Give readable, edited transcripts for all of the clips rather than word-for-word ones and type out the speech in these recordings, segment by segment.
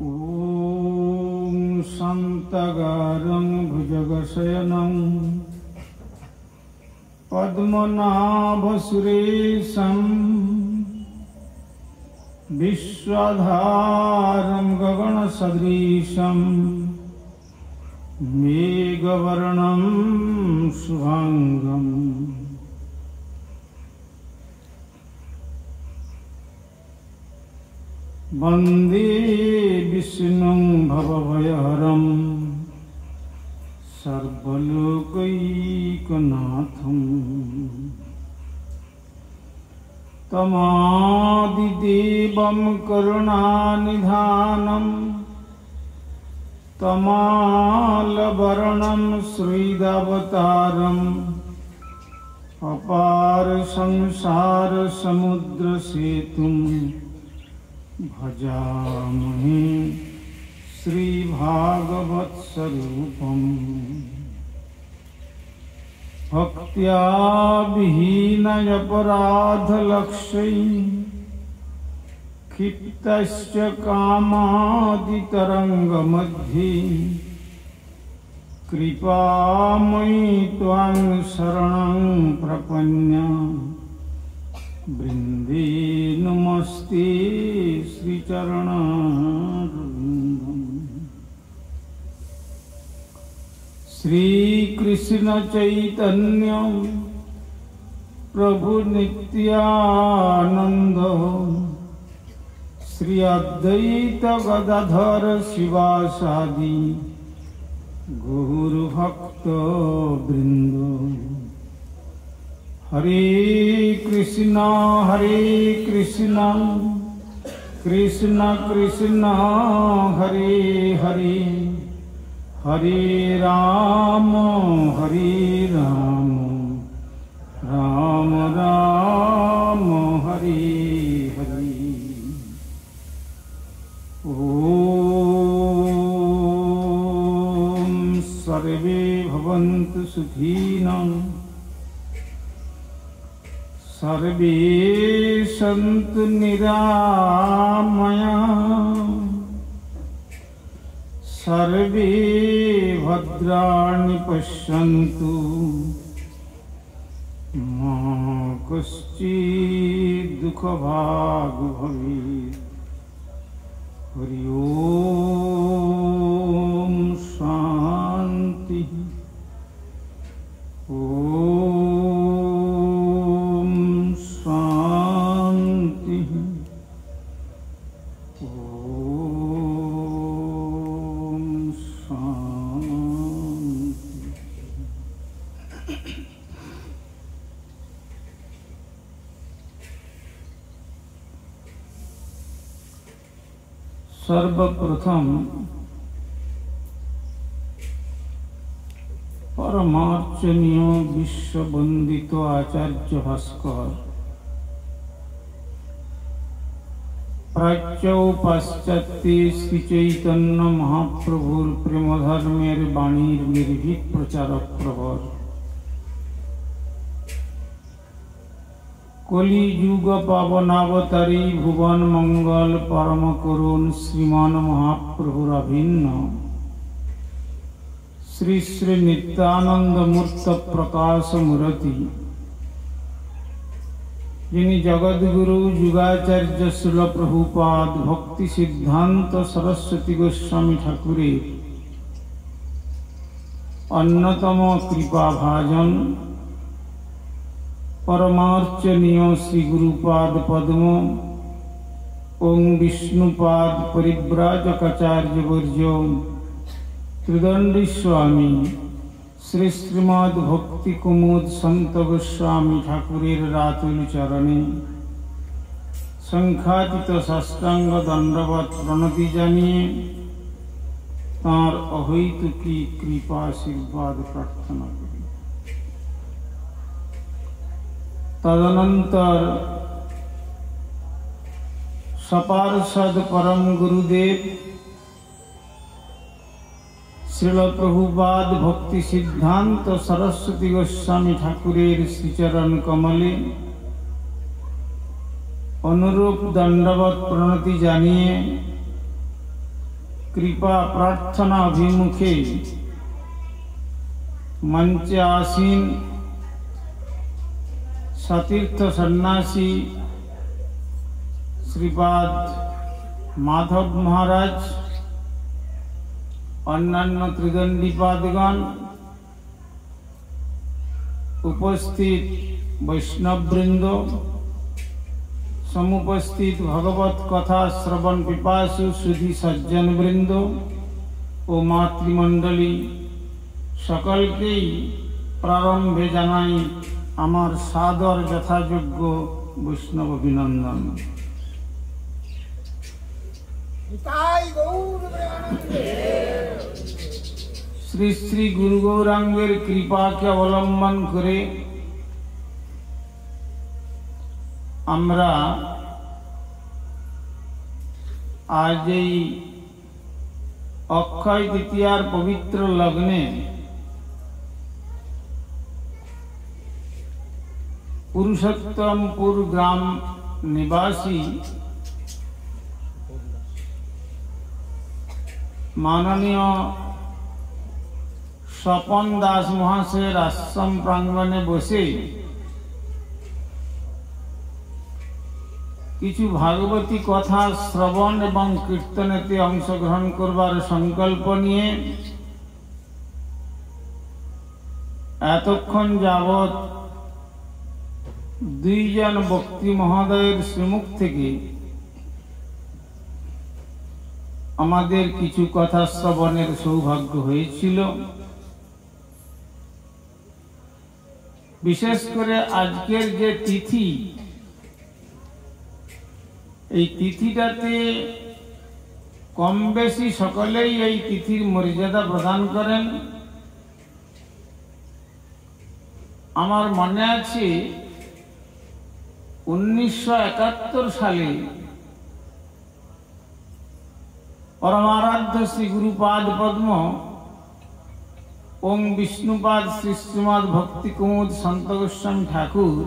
ॐ शान्ताकारं भुजगशयनं पद्मनाभसुरेशं विश्वाधारं गगनसदृशं मेघवर्णं शुभांगम् वन्दे विष्णुं भवभयहरं सर्वलोकैकनाथं तमादिदेवं करुणानिधानं तमालवर्णं श्रीदावतारम् अपार संसार समुद्र सेतुं भजामहे श्रीभागवत्स्वरूपम् भक्त्या विहीनयपराधलक्ष्यै क्षिप्तश्च कामादितरङ्गमध्ये कृपामयि त्वां शरणं प्रपन्ना वृन्दे नमस्ते श्रीचरणारविन्दम्। श्रीकृष्ण चैतन्य प्रभु नित्यानंद श्री अद्वैत गदाधर शिवासादि गौरभक्त वृंद। हरे कृष्णा कृष्ण कृष्ण हरे हरे, हरे राम राम राम हरे हरे। ओम सर्वे भवन्तु सुखिनः, सर्वे सन्तु निरामयाः, सर्वे भद्राणि पश्यन्तु मा कश्चित् दुःखभाग् भवेत्। हरि ओम शांति। ओम शांति। ओम शांति। सर्वप्रथम परमार्चनीय विश्ववंदित आचार्य भास्कर प्राच्य पाश्चात्य श्री चैतन्य महाप्रभुर प्रेमधर्मेर बाणीर निर्भीक प्रचारक प्रवर कलि युग पावनावतारी भुवन मंगल परम करुण श्रीमान महाप्रभुर अभिन्न श्री श्री नित्यानंद मूर्त प्रकाश मूर्ति जिनि जगद्गुरु युगाचार्य श्रील प्रभुपाद भक्ति सिद्धांत सरस्वती गोस्वामी ठाकुरे अन्यतम कृपा भाजन परमार्चनीय श्री गुरुपाद पद्म ओं विष्णुपाद परिव्राजकाचार्य वर्य त्रिदंडी स्वामी श्री श्रीमद् भक्ति कुमुद संत गोस्वामी ठाकुरेर रातुल चरणे संख्यातीत साष्टांग दंडवत प्रणति जानिए तार अहैतुकी कृपा आशीर्वाद प्रार्थना करी। तदनंतर सपार्षद परम गुरुदेव श्रील प्रभुपाद भक्ति सिद्धांत सरस्वती गोस्वामी ठाकुरेर श्रीचरण कमले अनुरूप दंडवत प्रणति जानिए कृपा प्रार्थना अभिमुखे मंचे आसीन सतीर्थ सन्यासी श्रीपाद माधव महाराज, अन्यान्य त्रिदंडी पादगण, उपस्थित वैष्णववृंद, समुपस्थित भगवत कथा श्रवण पिपासु सुधी सज्जन वृंद ओ मातृमंडली सकलके प्रारंभे जानाई आमार सादर यथायोग्य वैष्णव अभिनंदन। श्री श्री गुरु गौरांगेर कृपा के अवलम्बन करे आमरा आज अक्षय तृतीयार पवित्र लग्ने पुरुषोत्तमपुर ग्राम निवासी माननीय स्वपन दास महाशय आश्रम प्रांगणे बसे किछु भागवती कथा श्रवण एवं कीर्तनेते अंशग्रहण करबार संकल्प निये एतक्षण जावत दुईजन भक्ति महोदयेर श्रीमुख थेके आमादेर किछु कथा श्रवणेर सौभाग्य हयेछिलो। विशेष करे आजकेर जे तिथि এই তিথিটাতে কম বেশি সকলেই এই তিথির মর্যাদা প্রদান করেন। আমার মনে আছে 1971 সালে परमाराध्य श्री गुरुपाद पद्म ओं विष्णुपाद श्री श्रीमद भक्ति कुमुद संत गोस्वामी ठाकुर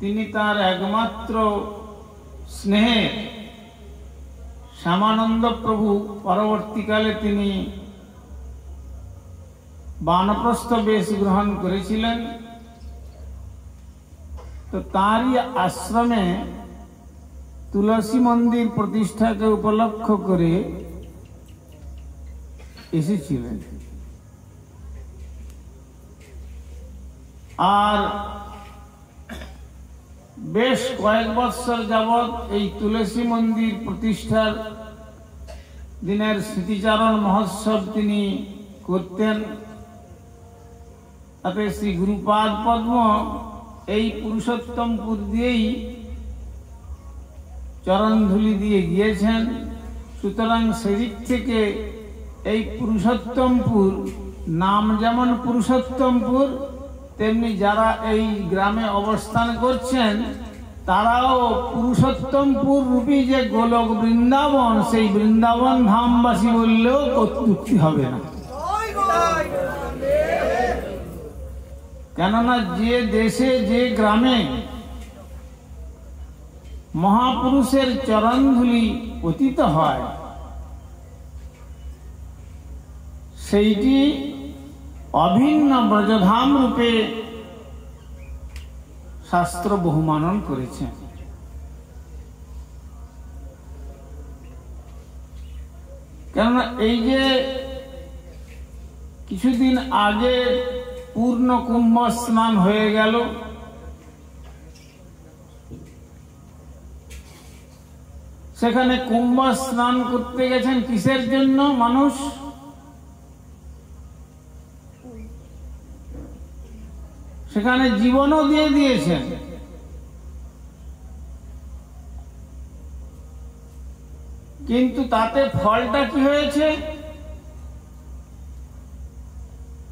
तिनि तार एकमात्र स्नेह श्यामानंद प्रभु परवर्तीकाले तिनि वानप्रस्थ वेश ग्रहण करेছিলেন। तो तारी आश्रमे तुलसी मंदिर प्रतिष्ठा के उपलक्ष करे एसेছিলেন। আর বেশ কয়েক বছর যাবত এই তুলসী মন্দির প্রতিষ্ঠার দিনের স্মৃতিচারণ মহোৎসব তিনি করতেন। তাতে শ্রী গুরুপাদ পদ্ম এই পুরুষোত্তমপুর দিয়েই চরণধুলি দিয়ে গিয়েছেন। সুতরাং সেদিক থেকে এই পুরুষোত্তমপুর নাম যেমন পুরুষোত্তমপুর, তেমনি যারা এই গ্রামে অবস্থান করছেন তারাও পুরুষোত্তমপুর রূপী যে গোলক বৃন্দাবন, সেই বৃন্দাবন ধামবাসী বললেও কটূক্তি হবে না। কেননা যে দেশে যে গ্রামে মহাপুরুষের চরণধুলি পতিত হয় সেইটি অভিন্ন ব্রজধাম রূপে শাস্ত্র বহুমানন করেছেন। কেননা এই যে কিছুদিন আগে পূর্ণ কুম্ভ স্নান হয়ে গেল, সেখানে কুম্ভ স্নান করতে গেছেন কিসের জন্য? মানুষ সেখানে জীবনও দিয়ে দিয়েছেন। কিন্তু তাতে ফলটা কি হয়েছে?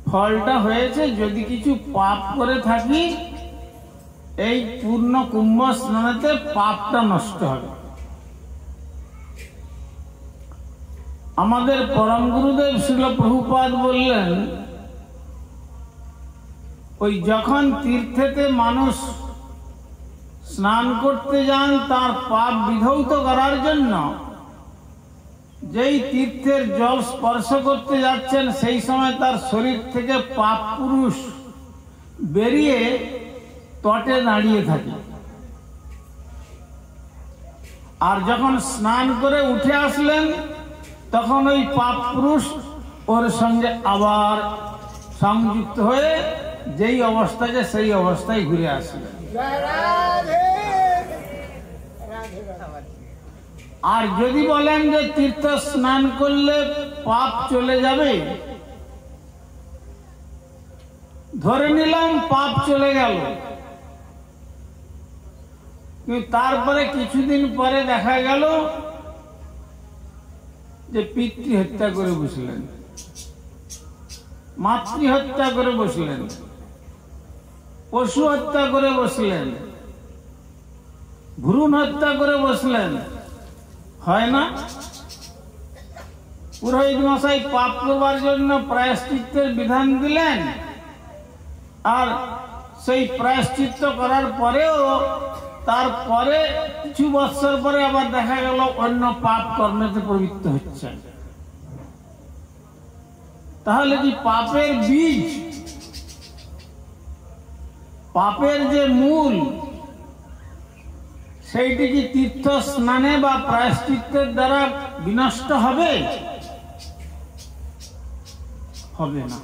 ফলটা হয়েছে যদি কিছু পাপ করে থাকি এই পূর্ণ কুম্ভ স্নানেতে পাপটা নষ্ট হবে। আমাদের পরম গুরুদেব শ্রীল প্রভুপাদ বললেন, ওই যখন তীর্থেতে মানুষ স্নান করতে যান তার পাপ বিধৌত করার জন্য যেই তীর্থের জল স্পর্শ করতে যাচ্ছেন সেই সময় তার শরীর থেকে পাপ পুরুষ বেরিয়ে তটে দাঁড়িয়ে থাকে, আর যখন স্নান করে উঠে আসলেন তখন ওই পাপ পুরুষ ওর সঙ্গে আবার সংযুক্ত হয়ে যেই অবস্থাকে সেই অবস্থায় ঘুরে আসলেন। আর যদি বলেন যে তীর্থ স্নান করলে পাপ চলে যাবে, ধরে নিলাম পাপ চলে গেল, কিন্তু তারপরে কিছুদিন পরে দেখা গেল যে পিতৃ হত্যা করে বসলেন, মাতৃ হত্যা করে বসলেন, পশু হত্যা করে বসলেন, ভ্রূণ হত্যা করে বসলেন, হয় না? পুরোহিত মশাই পাপ করবার জন্য প্রায়শ্চিত্তের বিধান দিলেন, আর সেই প্রায়শ্চিত্ত করার পরেও তারপরে কিছু বৎসর পরে আবার দেখা গেল অন্য পাপ কর্মেতে প্রবৃত্ত হচ্ছে। তাহলে কি পাপের বীজ, পাপের যে মূল, সেইটি কি তীর্থ স্নানে বা প্রায়শ্চিত্তের দ্বারা বিনষ্ট হবে? হবে না।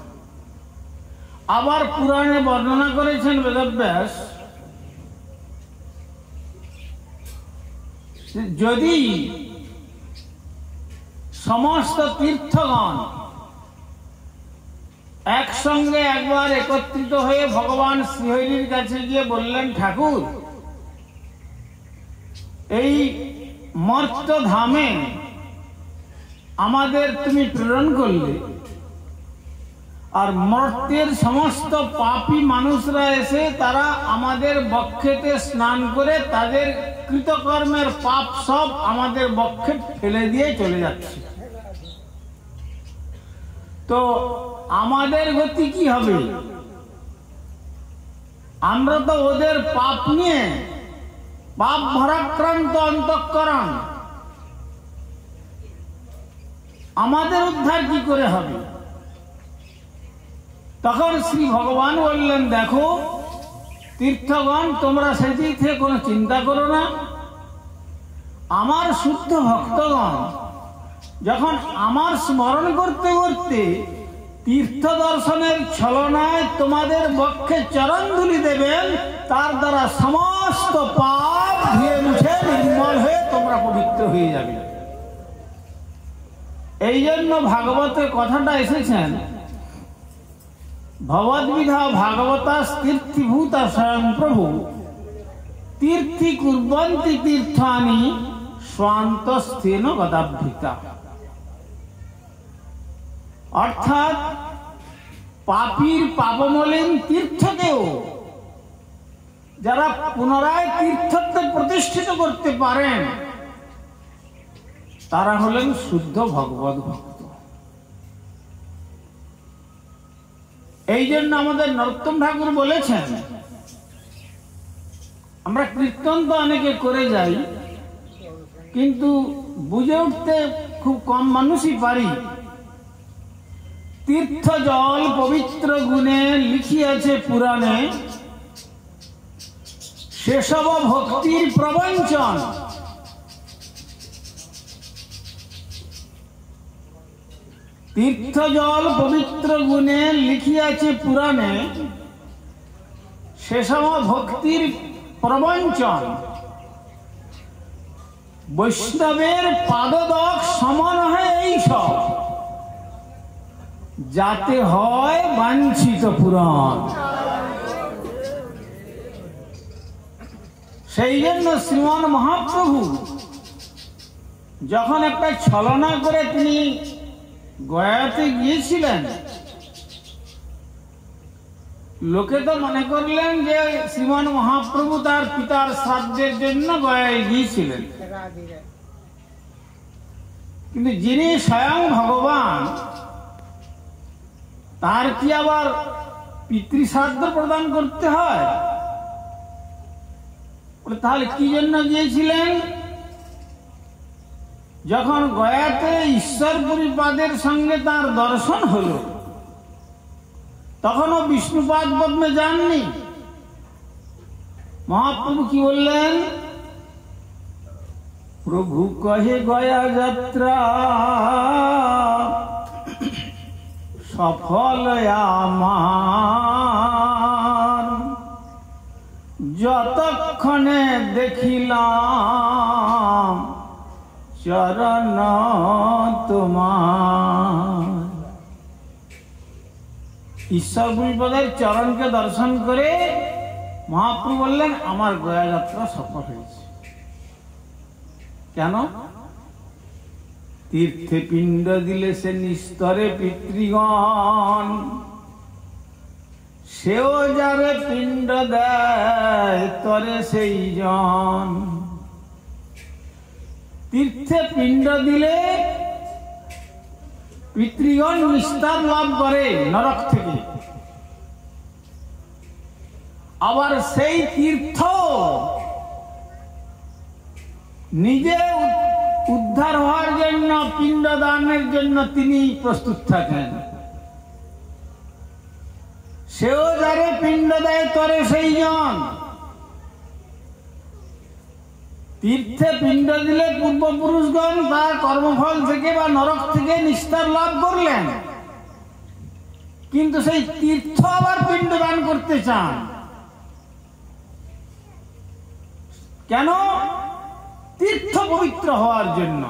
আবার পুরাণে বর্ণনা করেছেন বেদব্যাস, যদি সমস্ত তীর্থগণ একসঙ্গে একবার একত্রিত হয়ে ভগবান শ্রীহরির কাছে গিয়ে বললেন, ঠাকুর এই মর্ত্য ধামে আমাদের তুমি প্রেরণ করলে, আর মর্ত্যের সমস্ত পাপী মানুষরা এসে তারা আমাদের বক্ষেতে স্নান করে তাদের কৃতকর্মের পাপ সব আমাদের বক্ষে ফেলে দিয়ে চলে যাচ্ছে, তো আমাদের গতি কি হবে? আমরা তো ওদের পাপ নিয়ে পাপ ভরাক্রান্ত অন্তঃকরণ, আমাদের উদ্ধার কি করে হবে? তখন শ্রী ভগবান বললেন, দেখো তীর্থগণ, তোমরা সেদিক থেকে কোনো চিন্তা করো না। আমার শুদ্ধ ভক্তগণ যখন আমার স্মরণ করতে করতে তীর্থ দর্শনের ছলনায় তোমাদের বক্ষে চরণধুলি দেবেন, তার দ্বারা সমস্ত পাপ ধুয়ে মুছে নির্মল হয়ে তোমরা পবিত্র হয়ে যাবে। এই জন্য ভাগবতে কথাটা এসেছেন, ভগবদ্বিধা ভাগবতা তীর্থীভূতা স্বয়ং প্রভু তীর্থি কুর্বন্তি তীর্থানি স্বান্তস্থেন গদাভৃতা। অর্থাৎ পাপীর পাপমলিন তীর্থকেও যারা পুনরায় তীর্থত্বে প্রতিষ্ঠিত করতে পারেন তারা হলেন শুদ্ধ ভগবত ভক্ত। এই জন্য আমাদের নরোত্তম ঠাকুর বলেছেন, আমরা কীর্তন তো অনেকে করে যাই, কিন্তু বুঝে উঠতে খুব কম মানুষই পারি। তীর্থ জল পবিত্র গুণে লিখিয়াছে পুরাণে, সেসব ভক্তির প্রবঞ্চন। তীর্থ জল পবিত্র গুণে লিখিয়াছে পুরাণে, সেসব ভক্তির প্রবঞ্চন। বৈষ্ণবের পাদদক সমান হয় এই সব, যাতে হয় বাঞ্ছিত পুরাণ। সেই জন্য শ্রীমান মহাপ্রভু যখন একটা ছলনা করে তিনি গয়াতে গিয়েছিলেন, লোকে তো মনে করলেন যে শ্রীমান মহাপ্রভু তার পিতার শ্রাদ্ধের জন্য গয়ায় গিয়েছিলেন, কিন্তু যিনি স্বয়ং ভগবান তার কি আবার পিতৃশ্রাদ্ধ প্রদান করতে হয়? তাহলে কি জন্য গিয়েছিলেন? যখন গয়াতে ঈশ্বরপুরী পাদের সঙ্গে তার দর্শন হলো, তখনও বিষ্ণুপাদ পদ্মে যাননি। মহাপ্রভু কি বললেন? প্রভু কহে গয়া যাত্রা সফল আমার, যতক্ষণে দেখিলাম চরণ তোমার। ঈশ্বরপুরী পদের চরণকে দর্শন করে মহাপ্রভু বললেন আমার গয়া যাত্রা সফল হয়েছে। কেন? তীর্থে পিণ্ড দিলে সে নিস্তরে পিতৃগণ, সেও যারে পিণ্ড দেয় তরে সেই জন। তীর্থে পিণ্ড দিলে পিতৃগণ নিস্তার লাভ করে নরক থেকে। আবার সেই তীর্থ নিজে উদ্ধার হওয়ার জন্য, পিণ্ড দানের জন্য তিনি প্রস্তুত থাকেন। সেও যারে পিণ্ড দেয় তরে সেই জন। তীর্থে পিণ্ড দিলে পূর্বপুরুষগণ তার কর্মফল থেকে বা নরক থেকে নিস্তার লাভ করলেন, কিন্তু সেই তীর্থ আবার পিণ্ড দান করতে চান। কেন? তীর্থ পবিত্র হওয়ার জন্য।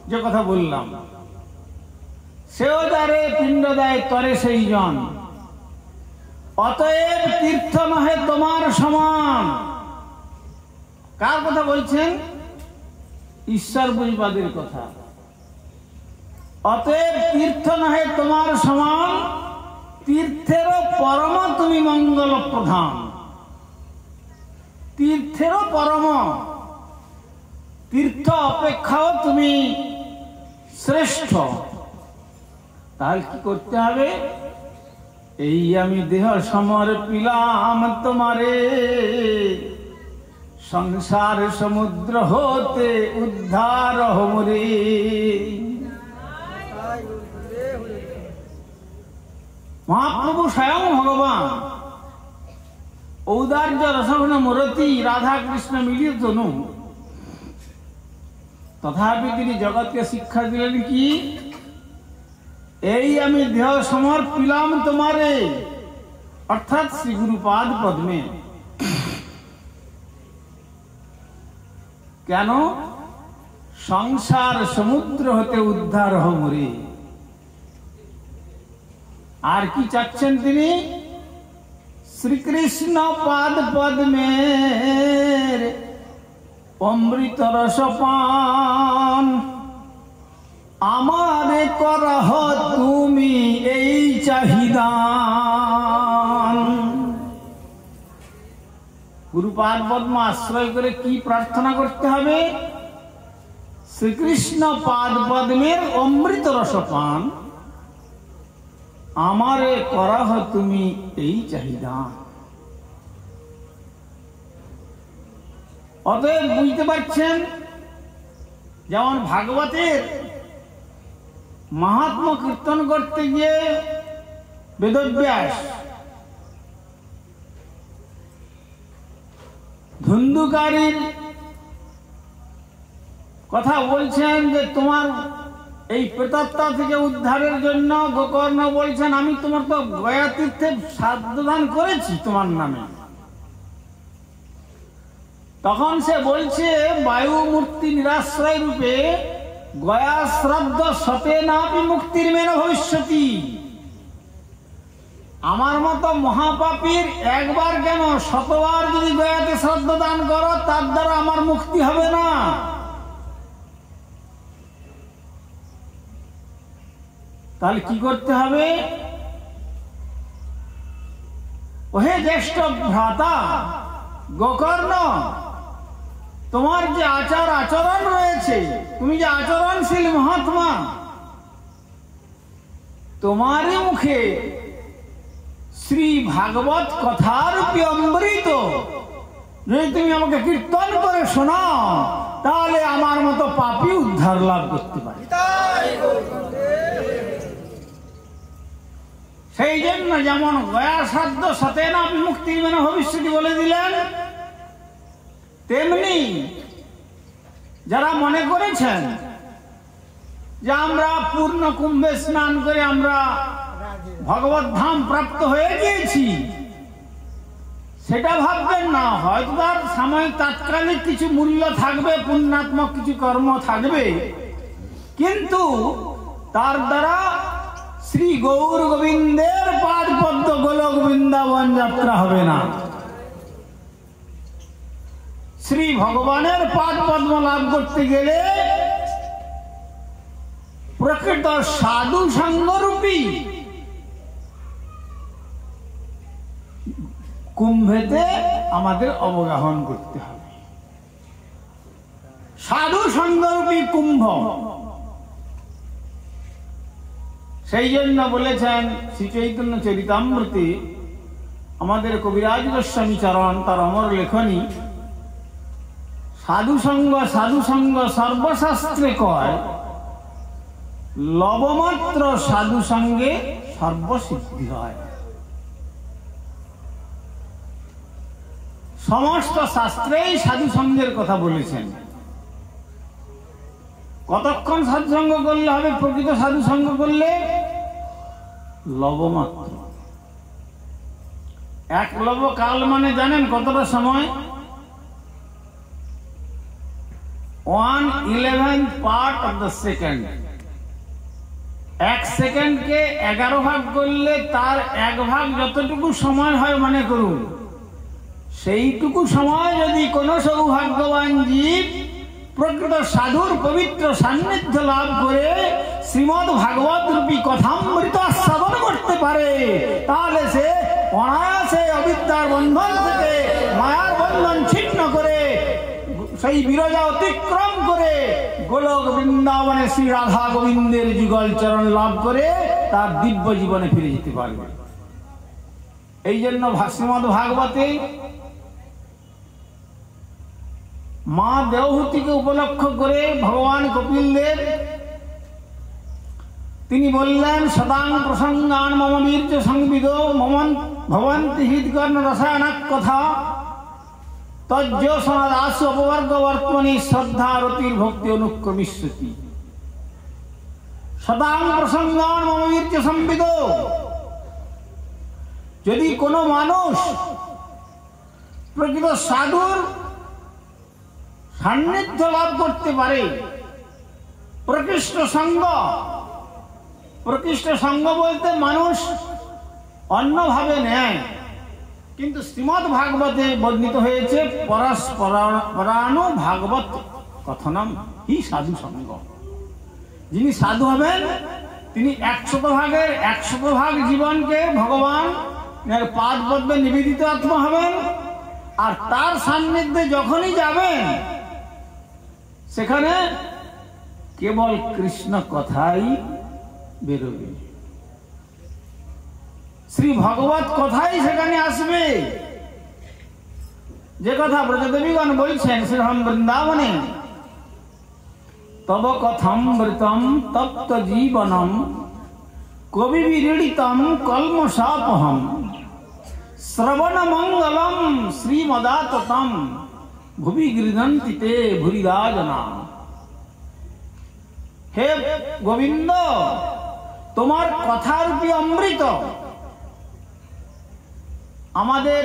যে কথা বললাম, সেও যারে পিণ্ড দেয় তরে সেই জন। অতএব তীর্থ নহে তোমার সমান। কার কথা বলছেন? ঈশ্বরপুরী পাদের কথা। অতএব তীর্থ নহে তোমার সমান, তীর্থেরও পরম তুমি মঙ্গল প্রধান। তীর্থেরও পরম, তীর্থ অপেক্ষাও তুমি শ্রেষ্ঠ। তাহলে কি করতে হবে? এই আমি দেহ সমর পিলাম তোমারে, সংসার সমুদ্র হতে উদ্ধার হমরে। মহাপ্রভু স্বয়ং ভগবান, ঔদার্য রসঘন মূরতি রাধা কৃষ্ণ মিলিত তনু, তথাপি তিনি জগৎকে শিক্ষা দিলেন কি? এই আমি দেহ সমর পিলাম তোমারে, অর্থাৎ শ্রী গুরুপাদ পদ্মে। কেন? সংসার সমুদ্র হতে উদ্ধার হমরে। আর কি চাচ্ছেন তিনি? শ্রীকৃষ্ণ পাদ পদ্মের অমৃত রস পান, আমারে করহ তুমি এই চাহিদা। গুরুপাদ পদ্ম আশ্রয় করে কি প্রার্থনা করতে হবে? শ্রীকৃষ্ণ পাদ পদ্মের অমৃত রস পান, আমারে করহ তুমি এই চাহিদা। অতএব বুঝতে পারছেন, যেমন ভাগবতের মাহাত্ম্য কীর্তন করতে গিয়ে বেদব্যাস ধুন্ধুকারীর কথা বলছেন যে তোমার এই প্রেতাত্মা থেকে উদ্ধারের জন্য গোকর্ণ বলছেন আমি তোমার তো গয়া তীর্থে শ্রাদ্ধ দান করেছি তোমার নামে। তখন সে বলছে বায়ু মূর্তি নিরাশ্রয় রূপে গয়া শ্রাদ্ধ সতে নাপি মুক্তির মেন ভবিষ্যতি। আমার মতো মহাপাপীর একবার কেন শতবার যদি গয়াতে শ্রাদ্ধ দান করো তার দ্বারা আমার মুক্তি হবে না। তাহলে কি করতে হবে? ওহে জ্যেষ্ঠ ভ্রাতা গোকর্ণ, তোমার যে আচার আচরণ রয়েছে, তুমি যে আচরণশীল মহাত্মা, তোমারই মুখে শ্রী ভাগবত কথারূপী অমৃত যদি তুমি আমাকে কীর্তন করে শোনাও তাহলে আমার মতো পাপী উদ্ধার লাভ করতে পারে। সেই জন্য যেমন গয়া সাধ্য সতেনা বিমুক্তি মানে ভবিষ্যৎ বলে দিলেন, তেমনি যারা মনে করেছেন যে আমরা পূর্ণ কুম্ভে স্নান করে আমরা ভগবত ধাম প্রাপ্ত হয়ে গিয়েছি, সেটা ভাববেন না। হয়তো তার সাময়িক তাৎকালিক কিছু মূল্য থাকবে, পুণ্যাত্মক কিছু কর্ম থাকবে, কিন্তু তার দ্বারা শ্রী গৌর গোবিন্দের পাদ পদ্ম গোলক বৃন্দাবন যাত্রা হবে না। শ্রী ভগবানের পাদ পদ্ম লাভ করতে গেলে প্রকৃত সাধু সঙ্গরূপী কুম্ভেতে আমাদের অবগাহন করতে হবে। সাধু সঙ্গরূপী কুম্ভ। সেই জন্য বলেছেন শ্রী চৈতন্য চরিতামৃতে আমাদের কবিরাজ গোস্বামী চরণ তার অমর লেখনী, সাধু সঙ্গ সর্বশাস্ত্রে কয়, লবমাত্র সাধু সঙ্গে সর্বসিদ্ধি হয়। সমস্ত শাস্ত্রেই সাধু সঙ্গের কথা বলেছেন। কতক্ষণ সাধু সঙ্গ করলে হবে? প্রকৃত সাধু সঙ্গ করলে লবমাত্র। এক লব কাল মানে জানেন কতটা সময়? 1/11 পার্ট অফ দ্য সেকেন্ড। এক সেকেন্ডকে 11 ভাগ করলে তার এক ভাগ যতটুকু সময় হয় মনে করুন, সেইটুকু সময় যদি কোন সৌভাগ্যবান জীব প্রকৃত সাধুর পবিত্র সান্নিধ্য লাভ করে শ্রীমদ ভাগবত রূপী কথামৃত আস্বাদন করতে পারে, তাহলে সে অনায়াসে অবিদ্যার বন্ধন থেকে মায়ার বন্ধন ছিন্ন করে সেই বিরজা অতিক্রম করে গোলক বৃন্দাবনে শ্রী রাধা গোবিন্দের যুগল চরণ লাভ করে তার দিব্য জীবনে ফিরে যেতে পারবে। এই জন্য শ্রীমদ ভাগবতে মা দেবহূতিকে উপলক্ষ করে ভগবান কপিল দেব তিনি বললেন, সদাং প্রসঙ্গান মম বীর্য সংবিদ মমন ভবন্তি হৃদকর্ণ রসায়নাক কথা তজ্জ সনাদাস অপবর্গ বর্তমানে শ্রদ্ধা রতির ভক্তি অনুক্রমিষ্যতি। সদাং প্রসঙ্গান মম বীর্য সংবিদ। যদি কোনো মানুষ প্রকৃত সাধুর সান্নিধ্য লাভ করতে পারে, প্রকৃষ্ট সঙ্গ বলতে মানুষ অন্যভাবে নেয়, কিন্তু শ্রীমদ ভাগবতে বর্ণিত হয়েছে পরাণু ভাগবত কথনম হি সাধু সঙ্গ। যিনি সাধু হবেন তিনি 100 ভাগ জীবনকে ভগবান পাদ পদ্মে নিবেদিত আত্মা হবেন, আর তার সান্নিধ্যে যখনই যাবেন সেখানে কেবল কৃষ্ণ কথাই বেরোবে, শ্রী ভগবত কথাই সেখানে আসবে। যে কথা ব্রজদেবীগণ বলছেন শ্রীরাম বৃন্দাবনে, তব কথামৃতম তপ্ত জীবনম কবি বিরীড়িতম কলমশাপহম শ্রবণ মঙ্গলম শ্রীমদাততম ভুবি গৃহন্তি তে ভুরিদা জনা। হে গোবিন্দ, তোমার কথারূপী অমৃত আমাদের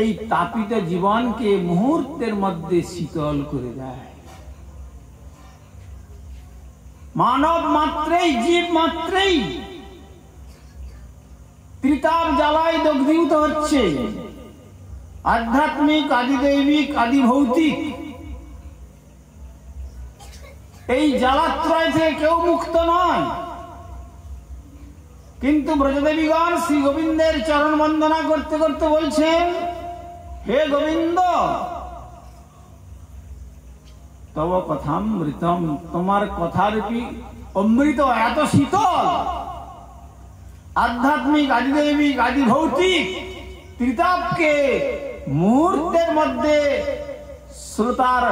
এই তাপিত জীবনকে মুহূর্তের মধ্যে শীতল করে দেয়। মানব মাত্রেই, জীব মাত্রেই ত্রিতাপ জ্বালায় দগ্ধীভূত হচ্ছে। আধ্যাত্মিক, আদিদৈবিক, আদি ভৌতিক এই জ্বালাত্রয় থেকে কেউ মুক্ত নয়। কিন্তু ব্রজদেবীগণ শ্রী গোবিন্দের চরণ বন্দনা করতে করতে বলছেন, হে গোবিন্দ, তব কথামৃতম, তোমার কথারূপী অমৃত এত শীতল, আধ্যাত্মিক, আদিদৈবিক, আদি ভৌতিক ত্রিতাপকে মুহূর্তের মধ্যে শ্রোতার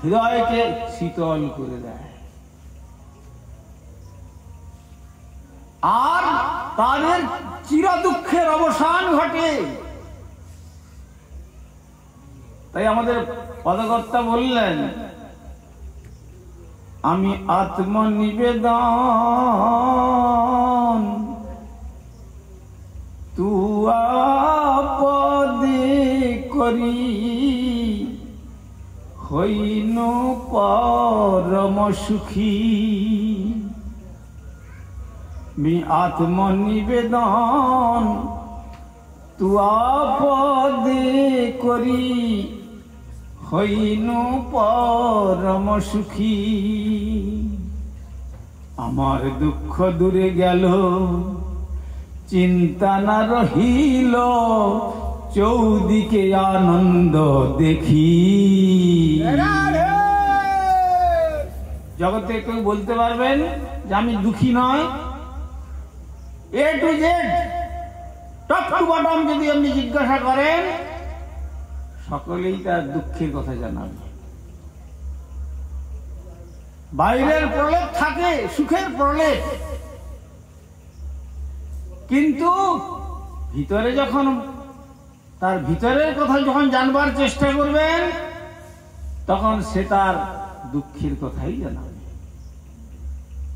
হৃদয়কে শীতল করে দেয় আর তাদের চির দুঃখের অবসান ঘটে। তাই আমাদের পদকর্তা বললেন, আমি আত্মনিবেদন তু আপদে করি হইনু পরম সুখী। मी आत्मनिवेदन तु आपदे करी हईनु परम सुखी। आमार दुख दूरे गेल चिंता न रहिल चौदिके आनंद देखी। जगते केउ बोलते पारबेन जे आमी दुखी नय? A to Z top to bottom যদি আপনি জিজ্ঞাসা করেন সকলেই তার দুঃখের কথা জানাবে। বাইরের প্রলেপ থাকে সুখের প্রলেপ, কিন্তু ভিতরে যখন তার ভিতরের কথা যখন জানবার চেষ্টা করবেন তখন সে তার দুঃখের কথাই জানাবে।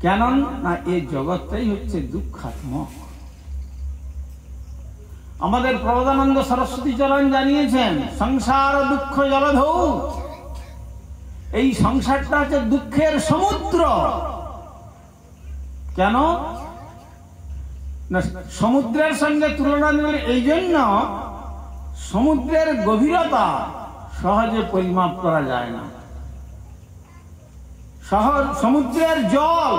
কেন না এই জগৎটাই হচ্ছে দুঃখাত্মক। আমাদের প্রবোধানন্দ সরস্বতী চরণ জানিয়েছেন সংসার দুঃখ জলধৌ। এই সংসারটা হচ্ছে দুঃখের সমুদ্র। কেন না সমুদ্রের সঙ্গে তুলনা দিলে এই জন্য সমুদ্রের গভীরতা সহজে পরিমাপ করা যায় না। সমুদ্রের জল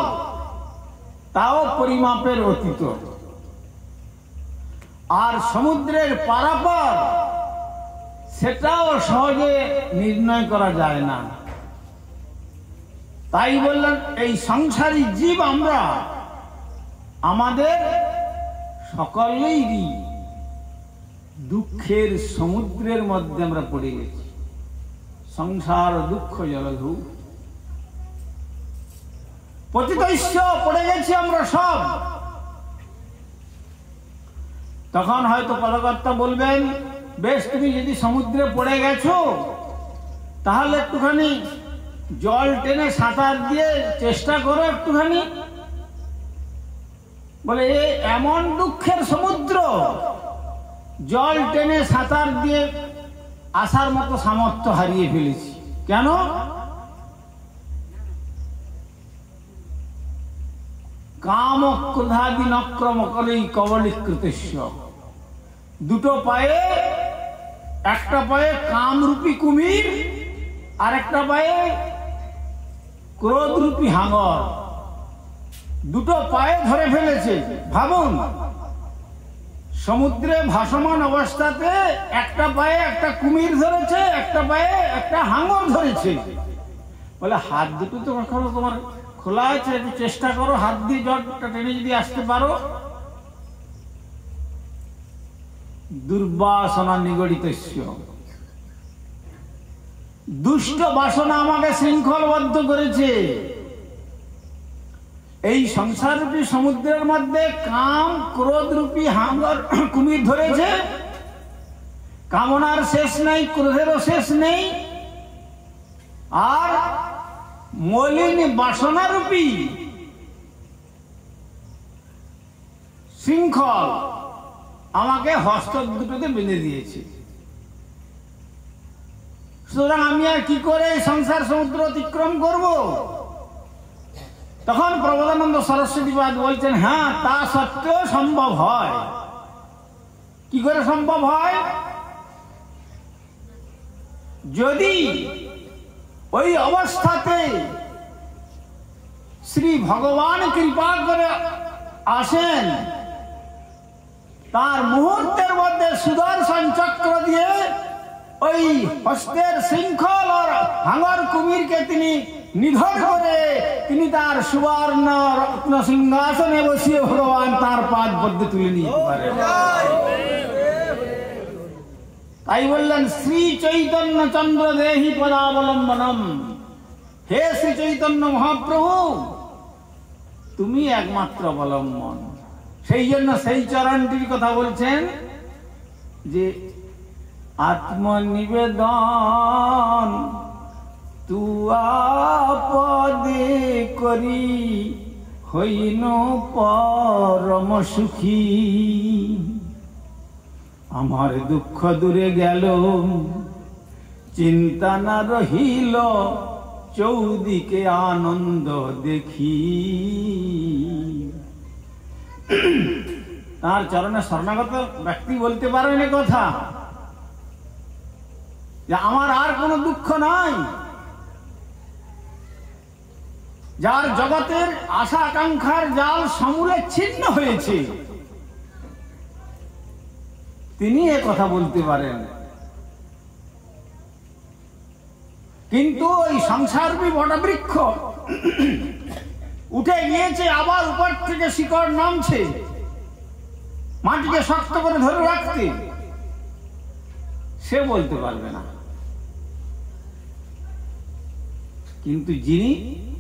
তাও পরিমাপের অতীত, আর সমুদ্রের পারাপার সেটাও সহজে নির্ণয় করা যায় না। তাই বললেন এই সংসারী জীব আমরা, আমাদের সকলেরই দুঃখের সমুদ্রের মধ্যে আমরা পড়ে গেছি। সংসার দুঃখ জলধৌ পতিতৈষ্য পড়ে গেছি আমরা সব। তখন হয়তো পদকর্তা বলবেন, বেশ তুমি যদি সমুদ্রে পড়ে গেছো তাহলে একটুখানি জল টেনে সাঁতার দিয়ে চেষ্টা করো একটুখানি। বলে এমন দুঃখের সমুদ্র জল টেনে সাঁতার দিয়ে আসার মতো সামর্থ্য হারিয়ে ফেলেছি। কেন? কাম ক্রোধাদি নক্রম কলেই কবলীকৃতস্য। দুটো পায়ে, একটা পায়ে কামরূপী কুমির আর একটা পায়ে ক্রোধরূপী হাঙর, দুটো পায়ে ধরে ফেলেছে। ভাবুন, সমুদ্রে ভাসমান অবস্থাতে একটা পায়ে একটা কুমির ধরেছে, একটা পায়ে একটা হাঙর ধরেছে। বলে হাত দুটো তো এখনো তোমার খোলা আছে, একটু চেষ্টা করো, হাত দিয়ে জলটা টেনে যদি আসতে পারো। দুর্বাসনা নিগড়িতস্য। দুষ্ট বাসনা আমাকে শৃঙ্খলবদ্ধ করেছে। এই সংসাররূপী সমুদ্রের মধ্যে কাম ক্রোধ রূপী হাঙর কুমির ধরেছে। কামনার শেষ নেই, ক্রোধেরও শেষ নেই, আর মলিন বাসনারূপী শৃঙ্খল আমাকে হস্ত দুটোতে বেঁধে দিয়েছে। সুতরাং আমি আর কি করে সংসার সমুদ্র অতিক্রম করব? তখন প্রবোধানন্দ সরস্বতীবাদ বলছেন, হ্যাঁ তা সত্ত্বেও সম্ভব হয়। কি করে সম্ভব হয়? যদি ওই অবস্থাতে শ্রী ভগবান কৃপা করে আসেন, তার মুহূর্তের মধ্যে সুদর্শন চক্র দিয়ে ওই হস্তের শৃঙ্খল আর হাঙর কুমিরকে তিনি নিধন করে তিনি তার সুবর্ণ রত্ন সিংহাসনে বসিয়ে ভগবান তার পাদ পদ্মে তুলে নিতে পারেন। তাই বললেন শ্রী চৈতন্য চন্দ্র দেহি পদাবলম্বনম, হে শ্রী চৈতন্য মহাপ্রভু তুমি একমাত্র অবলম্বন। সেই জন্য সেই চরণটির কথা বলছেন যে আত্মনিবেদন তুয়া পদে করি হইন পরম সুখী। আমার দুঃখ দূরে গেল, চিন্তা না রহিল, চৌদিকে আনন্দ দেখি। তার চরণে শরণাগত ব্যক্তি বলতে পারেন এ কথা যে আমার আর কোনো দুঃখ নাই। যার জগতের আশা আকাঙ্ক্ষার জাল সমূলে ছিন্ন হয়েছে, তিনি এ কথা বলতে পারেন। কিন্তু ওই সংসারী বটবৃক্ষ উঠে গিয়েছে, আবার উপর থেকে শিকড় নামছে মাটিকে শক্ত করে ধরে রাখতে, সে বলতে পারবে না। কিন্তু যিনি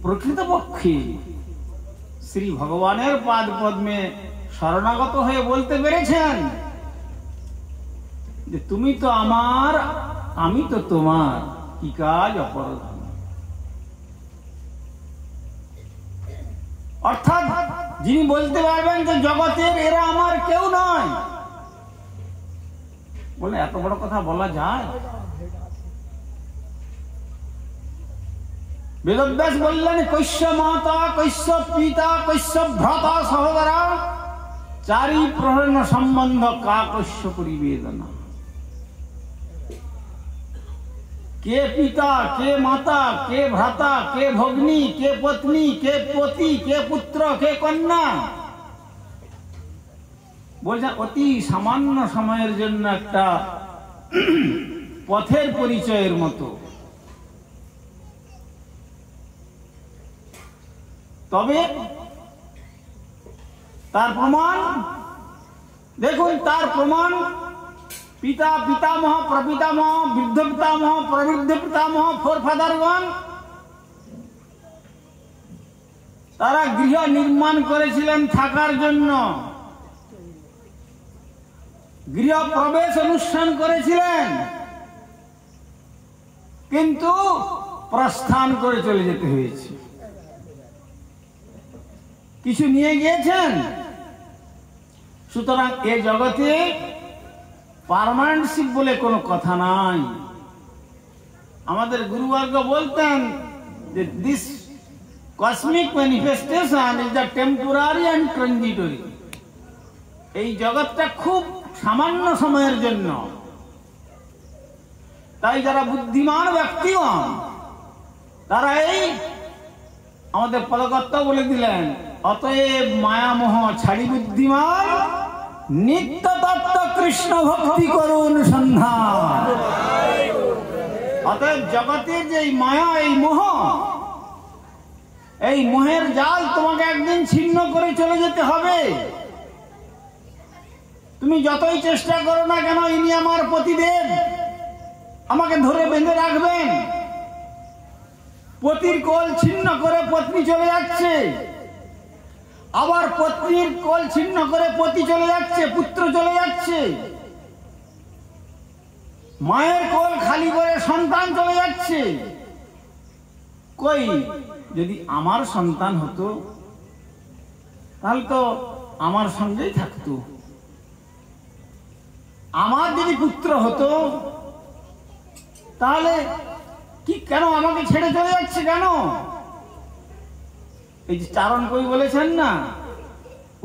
প্রকৃতপক্ষে শ্রী ভগবানের পাদ পদ্মে শরণাগত হয়ে বলতে পেরেছেন যে তুমি তো আমার, আমি তো তোমার, কি কাজ অপরাধ। অর্থাৎ যিনি বলতে পারবেন যে জগতের এরা আমার কেউ নয়, বলে এত বড় কথা বলা যায়? বেদব্যাস বললেন কৈশ্য মাতা, কৈশ্য পিতা, কৈশ্য ভ্রাতা সহোদরা, চারি প্রহরণ সম্বন্ধ কা কৈশ্য পরিবেদনা। কে পিতা, কে মাতা, কে ভ্রাতা, কে ভগ্নী, কে পত্নী, কে পতি, কে পুত্র, কে কন্যা। বলছে অতি সামান্য সময়ের জন্য একটা পথের পরিচয়ের মতো। তবে তার প্রমাণ দেখুন, তার প্রমাণ পিতা, পিতামহ, প্রপিতামহ, বৃদ্ধ পিতামহ, প্রবৃদ্ধ পিতামহ, ফোরফাদারগণ তারা গৃহ নির্মাণ করেছিলেন থাকার জন্য, গৃহ প্রবেশ অনুষ্ঠান করেছিলেন, কিন্তু প্রস্থান করে চলে যেতে হয়েছে। কিছু নিয়ে গিয়েছেন। সুতরাং এ জগতে পার্মানেন্টশিপ বলে কোনো কথা নাই। আমাদের গুরুবর্গ বলতেন যে this cosmic manifestation is the temporary and transitory. এই জগৎটা খুব সামান্য সময়ের জন্য। তাই যারা বুদ্ধিমান ব্যক্তিগণ তারা এই আমাদের পদকর্তা বলে দিলেন, অতএব মায়ামোহ ছাড়ি বুদ্ধিমান, নিত্য তত্ত্ব কৃষ্ণ ভক্তি করুন সন্ধান। অতএব জগতের যে মায়া, এই মোহ, এই মোহের জাল তোমাকে একদিন ছিন্ন করে চলে যেতে হবে। তুমি যতই চেষ্টা করো না কেন, ইনি আমার পতিদেব, আমাকে ধরে বেঁধে রাখবেন। পতির কোল ছিন্ন করে পত্নী চলে যাচ্ছে, আবার পত্নীর কোল ছিন্ন করে পতি চলে যাচ্ছে, পুত্র চলে যাচ্ছে, মায়ের কোল খালি করে সন্তান চলে যাচ্ছে। কই যদি আমার সন্তান হতো তাহলে তো আমার সঙ্গেই থাকতো। আমার যদি পুত্র হতো তাহলে কি কেন আমাকে ছেড়ে চলে যাচ্ছে কেন? এই যে চারণ কবি বলেছেন না,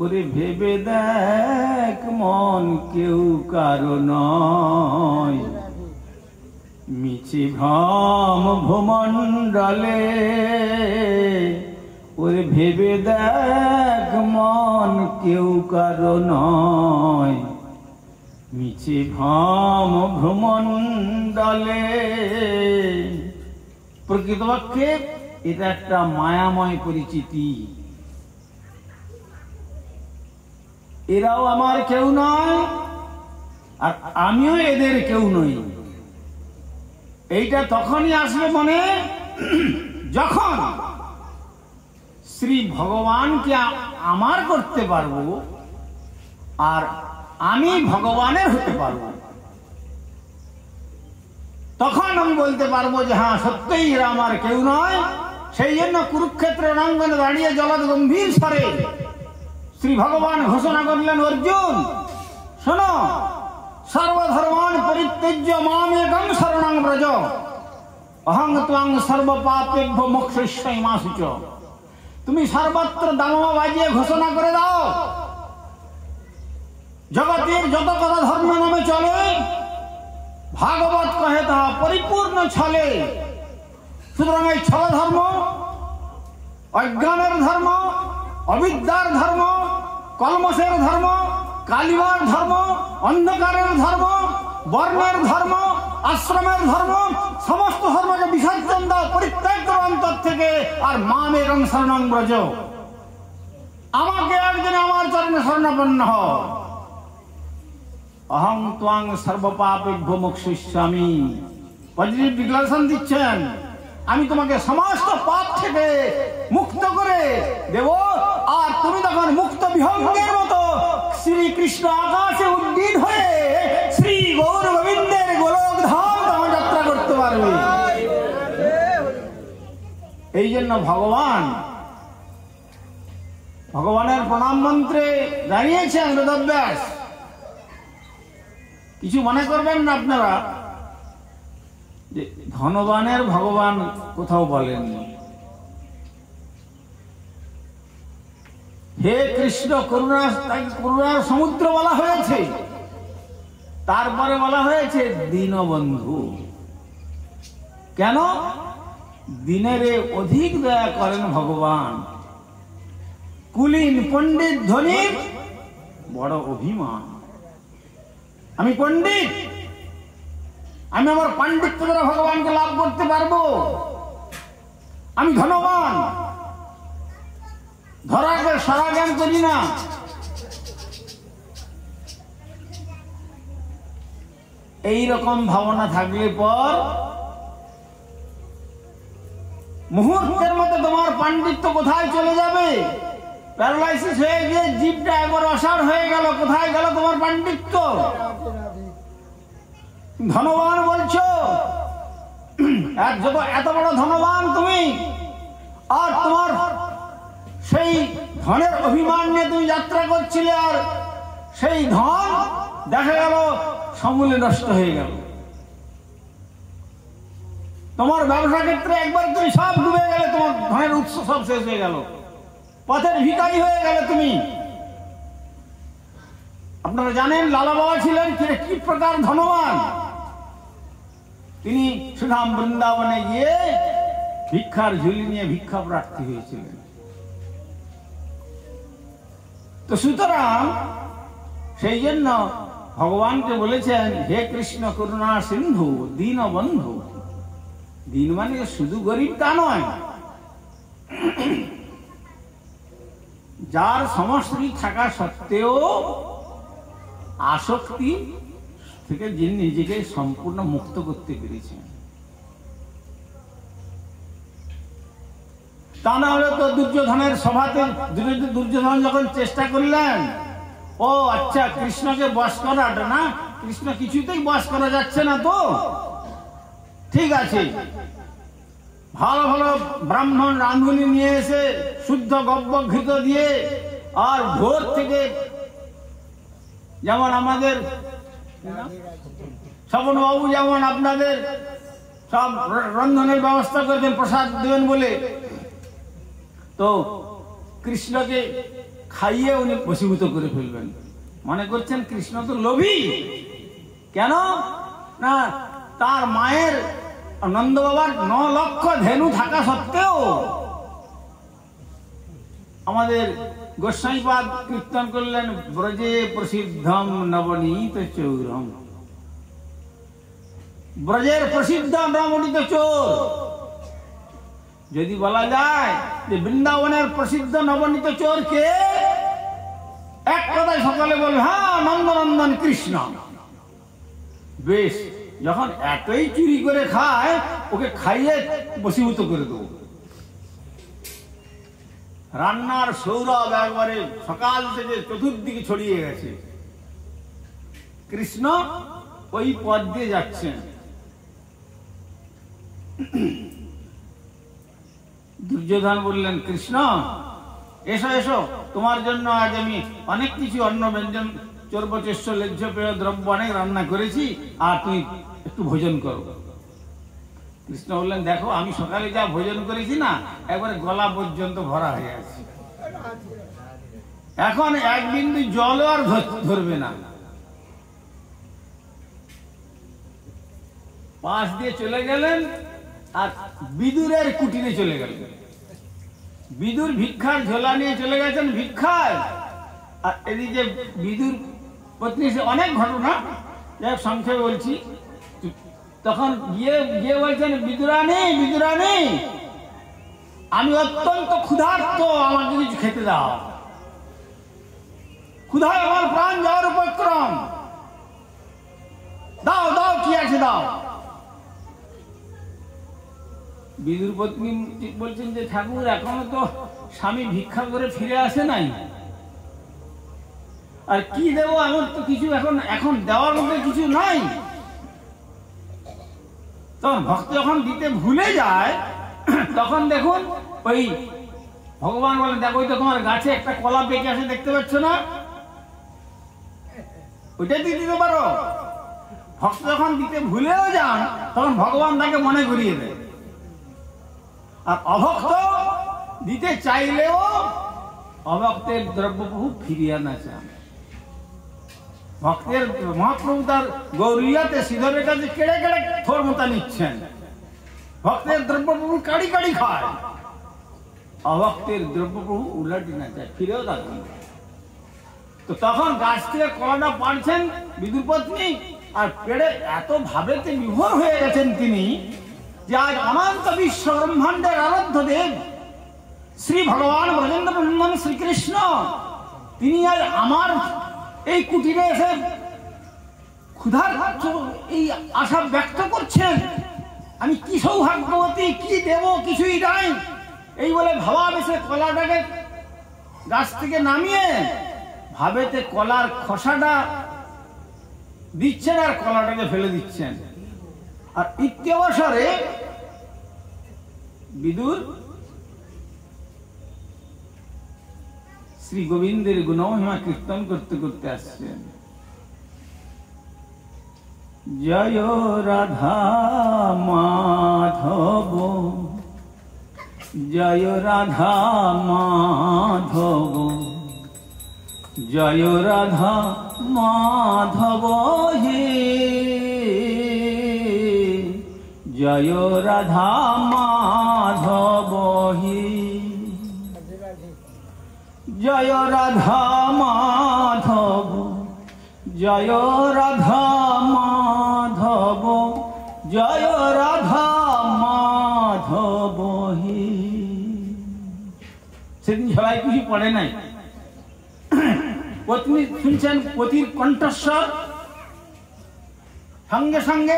ওরে ভেবে দেখ মন কেউ কারো নয়, মিছে ভ্রম ভূমণ্ডলে। ওরে ভেবে দেখ মন কেউ কারো নয়, মিছে ভ্রম ভ্রমণ্ডলে। প্রকৃতপক্ষে এটা একটা মায়াময় পরিচিতি। এরাও আমার কেউ নয়, আর আমিও এদের কেউ নই। এইটা তখনই আসবে মনে যখন শ্রী ভগবানকে আমার করতে পারবো আর আমি ভগবানের হতে পারবো। তখন আমি বলতে পারবো যে হ্যাঁ সত্যিই এরা আমার কেউ নয়। সেই জন্য কুরুক্ষেত্রের রণাঙ্গনে দাঁড়িয়ে জলদ গম্ভীর স্বরে শ্রী ভগবান ঘোষণা করলেন, অর্জুন শোনো, সর্বধর্মান পরিত্যজ্য মামেকং শরণং ব্রজ, অহং ত্বং সর্বপাপেভ্যো মোক্ষয়িষ্যামি মা শুচ। তুমি সর্বত্র দামমা বাজিয়ে ঘোষণা করে দাও, জগতের যত কথা ধর্ম নামে চলে ভাগবত কহে তাহা পরিপূর্ণ ছলে। সুতরাং এই ছল ধর্ম, অজ্ঞানের ধর্ম, অবিদ্যার ধর্ম, কলমশের ধর্ম, কালিমার ধর্ম, অন্ধকারের ধর্ম, বর্ণের ধর্ম, আশ্রমের ধর্ম, সমস্ত ধর্মকে বিসর্জন দাও, পরিত্যাগ করো অন্তর থেকে, আর মামেকং শরণং ব্রজ, আমাকে একদিন আমার চরণে শরণাপন্ন হও। অহং ত্বং সর্বপাপেভ্যো মোক্ষয়িষ্যামি। পজিটিভ ডিক্লারেশন দিচ্ছেন, আমি তোমাকে সমস্ত পাপ থেকে মুক্ত করে দেব। আর তুমি তখন মুক্ত বিহঙ্গের মতো শ্রীকৃষ্ণ আকাশে উড্ডীন হয়ে শ্রী গৌর গোবিন্দের গোলক ধাম তখন যাত্রা করতে পারবে। এই জন্য ভগবানের প্রণাম মন্ত্রে জানিয়েছেন বেদব্যাস। কিছু মনে করবেন না আপনারা যে ধনবানের ভগবান কোথাও বলেননি। হে কৃষ্ণ করুণা, করুণার সমুদ্র বলা হয়েছে, তারপরে বলা হয়েছে দীনবন্ধু। কেন? দিনের অধিক দয়া করেন ভগবান। কুলীন পণ্ডিত ধনীর বড় অভিমান। আমি পণ্ডিত, আমি আমার পাণ্ডিত্য দ্বারা ভগবানকে লাভ করতে পারবো। আমি ধনবান, ধরাকে সারা জ্ঞান করি না। এইরকম ভাবনা থাকলে পর মুহূর্তের মধ্যে তোমার পাণ্ডিত্য কোথায় চলে যাবে। প্যারালাইসিস হয়ে গিয়ে জীবটা একবার অসাড় হয়ে গেল, কোথায় গেল তোমার পাণ্ডিত্য? ধনবান বলছো, এত বড় ধনবান তুমি, আর তোমার সেই ধনের অভিমান নিয়ে তুমি যাত্রা করছিলে, আর সেই ধন দেখা গেল সমূলে নষ্ট হয়ে গেল। তোমার ব্যবসা ক্ষেত্রে একবার তুমি সব ডুবে গেলে, তোমার ধনের উৎস সব শেষ হয়ে গেল, পথের ভিখারি হয়ে গেলে তুমি। আপনারা জানেন লালা বাবা ছিলেন কি প্রকার ধনবান। তিনি সুধাম বৃন্দাবনে গিয়ে ভিক্ষার ঝুলি নিয়ে ভিক্ষা প্রার্থী হয়েছিলেন। তো সুতরাং সেই জন্য ভগবানকে বলেছেন, হে কৃষ্ণ করুণা সিন্ধু দীনবন্ধু। দিন মানে শুধু গরিব তা নয়, যার সমস্ত থাকা সত্ত্বেও আসক্তি থেকে যিনি নিজেকে সম্পূর্ণ মুক্ত করতে পেরেছেন। তা না হলে তো দুর্যোধনের সভাতে দুর্যোধন যখন চেষ্টা করলেন, ও আচ্ছা কৃষ্ণকে বশ করাটা না, কৃষ্ণ কিছুতেই বশ করা যাচ্ছে না, তো ঠিক আছে ভালো ভালো ব্রাহ্মণ রাঁধুনি নিয়ে এসে শুদ্ধ গব্য ঘৃত দিয়ে, আর ভোর থেকে যেমন আমাদের স্বপনবাবু যেমন আপনাদের সব রন্ধনের ব্যবস্থা করবেন প্রসাদ দেবেন বলে, তো কৃষ্ণকে খাইয়ে উনি বশীভূত করে ফেলবেন। মনে করছেন কৃষ্ণ তো লোভী। কেন না, তার মায়ের নন্দ বাবার 9 লক্ষ ধেনু থাকা সত্ত্বেও আমাদের গোস্বাইপাদ কীর্তন করলেন, ব্রজে প্রসিদ্ধম নবনীত চৌরম। ব্রজের প্রসিদ্ধ নবনীত চোর। যদি বলা যায় যে বৃন্দাবনের প্রসিদ্ধ নবনীত চোর কে, এক কথায় সকলে বলবে হ্যাঁ নন্দনন্দন কৃষ্ণ। বেশ, যখন এতই চুরি করে খায় ওকে খাইয়ে বশীভূত করে দেবো। রান্নার সৌরভ একবারে সকাল থেকে চতুর্দিকে ছড়িয়ে গেছে। কৃষ্ণ ওই পথ দিয়ে যাচ্ছেন। দুর্যোধন বললেন, কৃষ্ণ এসো এসো, তোমার জন্য আজ আমি অনেক কিছু অন্ন ব্যঞ্জন চর্বচেষ্য লেজ্জ পেয় দ্রব্য অনেক রান্না করেছি, আর তুমি একটু ভোজন করো। কৃষ্ণ বললেন, দেখো আমি সকালে যা ভোজন করেছি না, একবারে গলা পর্যন্ত ভরা হয়ে আছে, এখন এক বিন্দু জলও আর ধরবে না। পাশ দিয়ে চলে গেলেন আর বিদুরের কুটিরে চলে গেলেন। বিদুর ভিক্ষার ঝোলা নিয়ে চলে গেছেন ভিক্ষায়। আর এদিকে বিদুর পত্নী, অনেক ঘটনা যাই সংক্ষেপে বলছি। তখন গিয়ে বলছেন, বিদুরানী বিদুরানী, আমি অত্যন্ত ক্ষুধার্ত, আমাকে কিছু খেতে দাও, ক্ষুধায় আমার প্রাণ যাওয়ার উপক্রম, দাও দাও, কি আছে দাও। বিদুর পত্নী বলছেন যে, ঠাকুর এখনো তো স্বামী ভিক্ষা করে ফিরে আসে নাই, আর কি দেবো, আমার তো কিছু এখন দেওয়ার মধ্যে কিছু নাই। তখন ভক্ত যখন দিতে ভুলে যায়, তখন দেখুন ওই ভগবান বলেন, দেখো ওই তো তোমার গাছে একটা কলা পেকে আছে, দেখতে পাচ্ছ না, ওইটাই দিয়ে দিতে পারো। ভক্ত যখন দিতে ভুলেও যান, তখন ভগবান তাকে মনে করিয়ে দেয়। আর অভক্ত দিতে চাইলেও অভক্তের দ্রব্য প্রভু ফিরিয়ে আনা চান। ভক্তের মহাপ্রভু তার গৌরিয়াতে শ্রীধরের কাছে কেড়ে কেড়ে থোর মতা নিচ্ছেন, ভক্তের দ্রব্য প্রভু কাড়ি কাড়ি খায়, অভক্তের দ্রব্য প্রভু উল্লাটি না চায়, ফিরেও থাকেন। তো তখন গাছ থেকে কলাটা পাড়ছেন বিদুর পত্নী, আর পেড়ে এত ভাবেতে বিভোর হয়ে গেছেন তিনি, যে আজ অনন্ত বিশ্ব ব্রহ্মাণ্ডের আরাধ্য দেব শ্রী ভগবান ব্রজেন্দ্র নন্দন শ্রীকৃষ্ণ, তিনি আজ আমার এই কুটিরে এসে ক্ষুধার এই আশা ব্যক্ত করছেন, আমি কি সৌভাগ্যবতী, কি দেব, কিছুই নাই। এই বলে ভাবাবেশে কলাটাকে গাছ থেকে নামিয়ে ভাবেতে কলার খোসাটা দিচ্ছেন আর কলাটাকে ফেলে দিচ্ছেন। আর ইত্যবসরে বিদুর শ্রী গোবিন্দের গুণমহিমা কীর্তন করতে করতে আসছেন। জয় রাধা মাধব, জয় রাধা মাধব, জয় রাধা মাধব হে, জয় রাধা মাধব হে, জয় রাধা মাধব, জয় রাধা মাধব, জয় রাধা মাধব হে। সেদিন সবাই কিছু পড়ে নাই, পত্নী শুনছেন পতির কণ্ঠস্বর, সঙ্গে সঙ্গে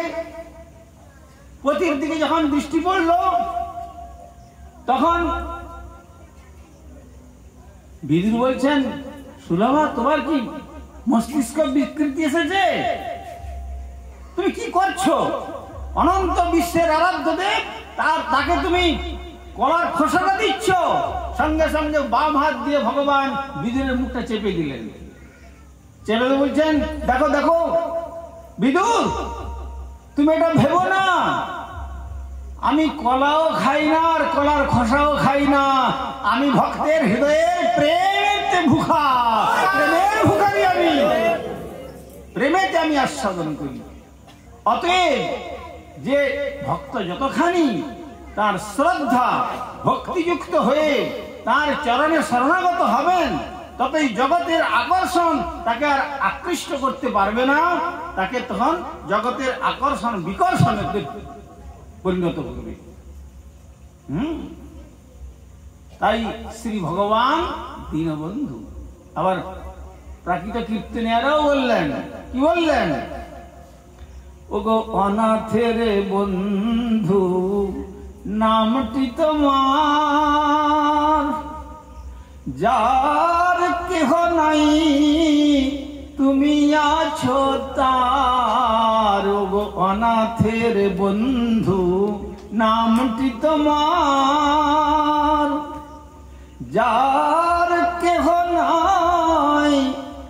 পতির দিকে যখন দৃষ্টি পড়ল, তখন বিদুর বলছেন, সুলভা তোমার কি মস্তিষ্ক বিকৃতি এসেছে? তুমি কি করছো? অনন্ত বিশ্বের আরাধ্য দেব, তাকে তুমি কলার খোসাটা দিচ্ছ। সঙ্গে সঙ্গে বাম হাত দিয়ে ভগবান বিদুরের মুখটা চেপে দিলেন। চেপে বলছেন, দেখো দেখো বিদুর, তুমি এটা ভেবো না, আমি কলাও খাই না আর কলার খোসাও খাই না, আমি ভক্তের হৃদয়ের প্রেমেতে ভুখা, প্রেমের ভুখারি, আমি প্রেমেতে আমি আস্বাদন করি। অতএব যে ভক্ত যতখানি তার শ্রদ্ধা ভক্তিযুক্ত হয়ে তার চরণে শরণাগত হবেন, ততই জগতের আকর্ষণ তাকে আর আকৃষ্ট করতে পারবে না, তাকে তখন জগতের আকর্ষণ বিকর্ষণে পরিণত করবে। তাই শ্রী ভগবান দীনবন্ধু। আবার প্রাকৃত কীর্তনিয়ারাও বললেন, কি বললেন? ওগো অনাথের বন্ধু নামটি তোমার, যার কেহ নাই তুমি আছো তার। ওগো অনাথের বন্ধু নামটি তোমার, যার কেহ নাই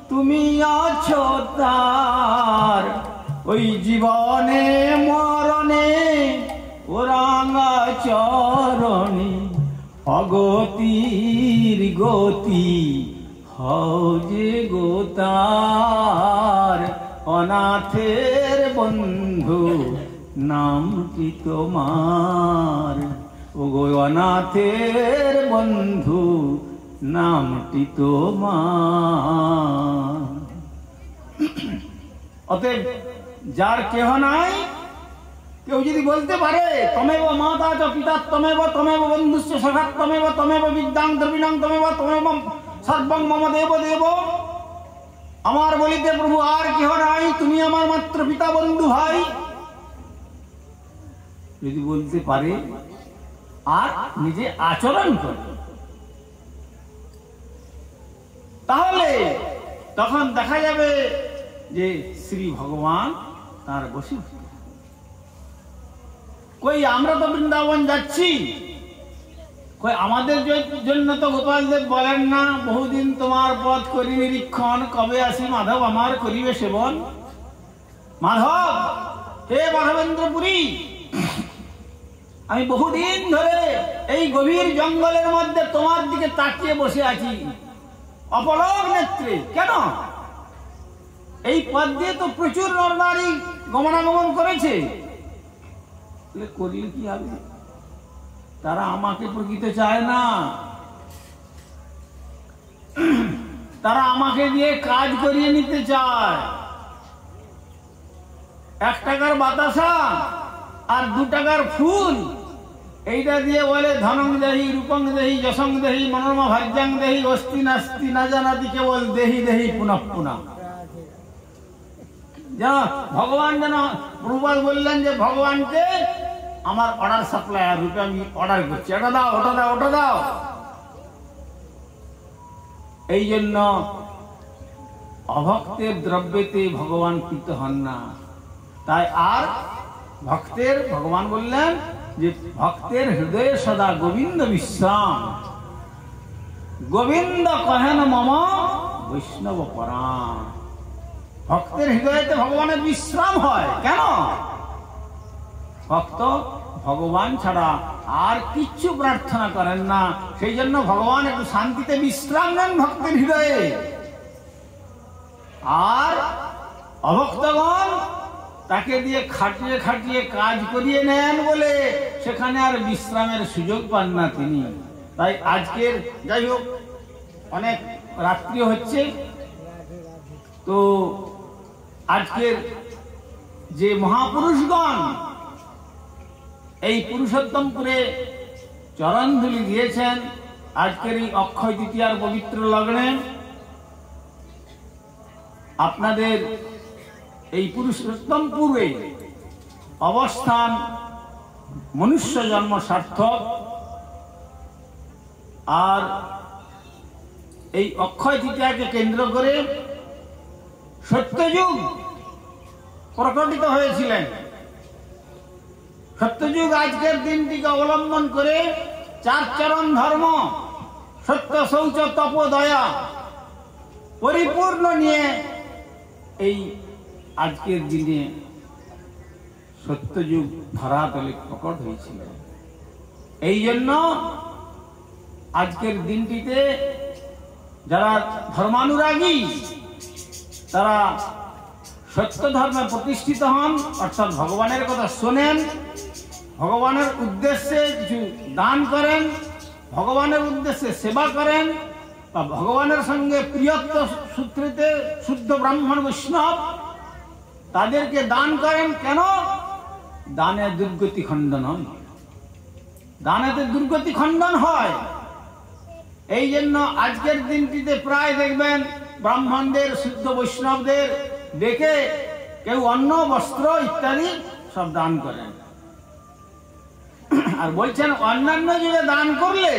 তুমি আছো তার। ওই জীবনে মরণে ওরাঙ্গা চরণে অগতির গতি হও যে গোতার। অনাথের বন্ধু নামটি তোমার, ওগো অনাথের বন্ধু নামটি তোমার। অতএব যার কেহ নাই, কেউ যদি বলতে পারে তমেব মাতা চ পিতা তমেব তমেব বন্ধুস্য সখা তমেব তমেব বিদ্যাং দ্রবিণাং তমেব তমেব সর্বং মম দেব দেব, আমার বলিতে প্রভু আর কেহ নাই, তুমি আমার মাত্র পিতা বন্ধু ভাই, যদি বলতে পারে আর নিজে আচরণ করে, তাহলে তখন দেখা যাবে যে শ্রী ভগবান তার বশীভূত। কই আমরা তো বৃন্দাবন যাচ্ছি, কই আমাদের জন্য তো গোপালদেব বলেন না বহুদিন তোমার পথ করি নিরীক্ষণ, কবে আসি মাধব আমার করিবে সেবন। মাধব হে মাধবেন্দ্রপুরী, আমি বহুদিন ধরে এই গভীর জঙ্গলের মধ্যে তোমার দিকে তাকিয়ে বসে আছি অপলক নেত্রে। কেন? এই পথ দিয়ে তো প্রচুর নরনারী গমনাগমন করেছে, করিয়ে কি হবে? তারা আমাকে প্রকৃত চায় না, তারা আমাকে দিয়ে কাজ করিয়ে নিতে চায়। 1 টাকার বাতাসা আর 2 টাকার ফুল, এইটা দিয়ে বলে ধনং দেহি রূপং দেহি যশং দেহি মনোরমা ভাজ্যাং দেহি অস্তি নাস্তি না জানাতি কেবল দেহি দেহি পুনঃ পুনঃ। যেন ভগবান, যেন প্রভুপাদ বললেন যে ভগবানকে আমার অর্ডার সাপ্লায়ার রূপে আমি অর্ডার করছি, এটা দাও ওটা দাও ওটা দাও। এই জন্য অভক্তের দ্রব্যেতে ভগবান প্রীত হন না। তাই আর ভক্তের, ভগবান বললেন যে ভক্তের হৃদয়ে সদা গোবিন্দ বিশ্রাম, গোবিন্দ কহেন মম বৈষ্ণব পরাণ। ভক্তের হৃদয়েতে ভগবানের বিশ্রাম হয়। কেন? ভক্ত ভগবান ছাড়া আর কিচ্ছু প্রার্থনা করেন না, সেই জন্য ভগবান একটু শান্তিতে বিশ্রাম নেন ভক্তের হৃদয়ে। আর অভক্তগণ তাকে দিয়ে খাটিয়ে খাটিয়ে কাজ করিয়ে নেন বলে সেখানে আর বিশ্রামের সুযোগ পান না তিনি। তাই আজকের, যাই হোক অনেক রাত্রি হচ্ছে, তো আজকের যে মহাপুরুষগণ এই পুরুষোত্তমপুরে চরণধুলি দিয়েছেন আজকের এই অক্ষয় তৃতীয়ার পবিত্র লগ্নে, আপনাদের এই পুরুষোত্তমপুরে অবস্থান মনুষ্য জন্ম সার্থক। আর এই অক্ষয় তৃতীয়াকে কেন্দ্র করে সত্যযুগ প্রকটিত হয়েছিলেন। সত্যযুগ আজকের দিনটিকে অবলম্বন করে 4 চরণ ধর্ম সত্য শৌচ তপ দয়া পরিপূর্ণ নিয়ে এই আজকের দিনে সত্যযুগ ধরাতলে প্রকট হয়েছিল। এই জন্য আজকের দিনটিতে যারা ধর্মানুরাগী তারা সত্য ধর্মে প্রতিষ্ঠিত হন, অর্থাৎ ভগবানের কথা শোনেন, ভগবানের উদ্দেশ্যে কিছু দান করেন, ভগবানের উদ্দেশ্যে সেবা করেন, বা ভগবানের সঙ্গে প্রিয়ত্ব সূত্রেতে শুদ্ধ ব্রাহ্মণ বৈষ্ণব তাদেরকে দান করেন। কেন? দানে দুর্গতি খণ্ডন হয়, দানেতে দুর্গতি খণ্ডন হয়। এই জন্য আজকের দিনটিতে প্রায় দেখবেন ব্রাহ্মণদের শুদ্ধ বৈষ্ণবদের ডেকে কেউ অন্ন বস্ত্র ইত্যাদি সব দান করেন। আর বলছেন অন্যান্য যুগে দান করলে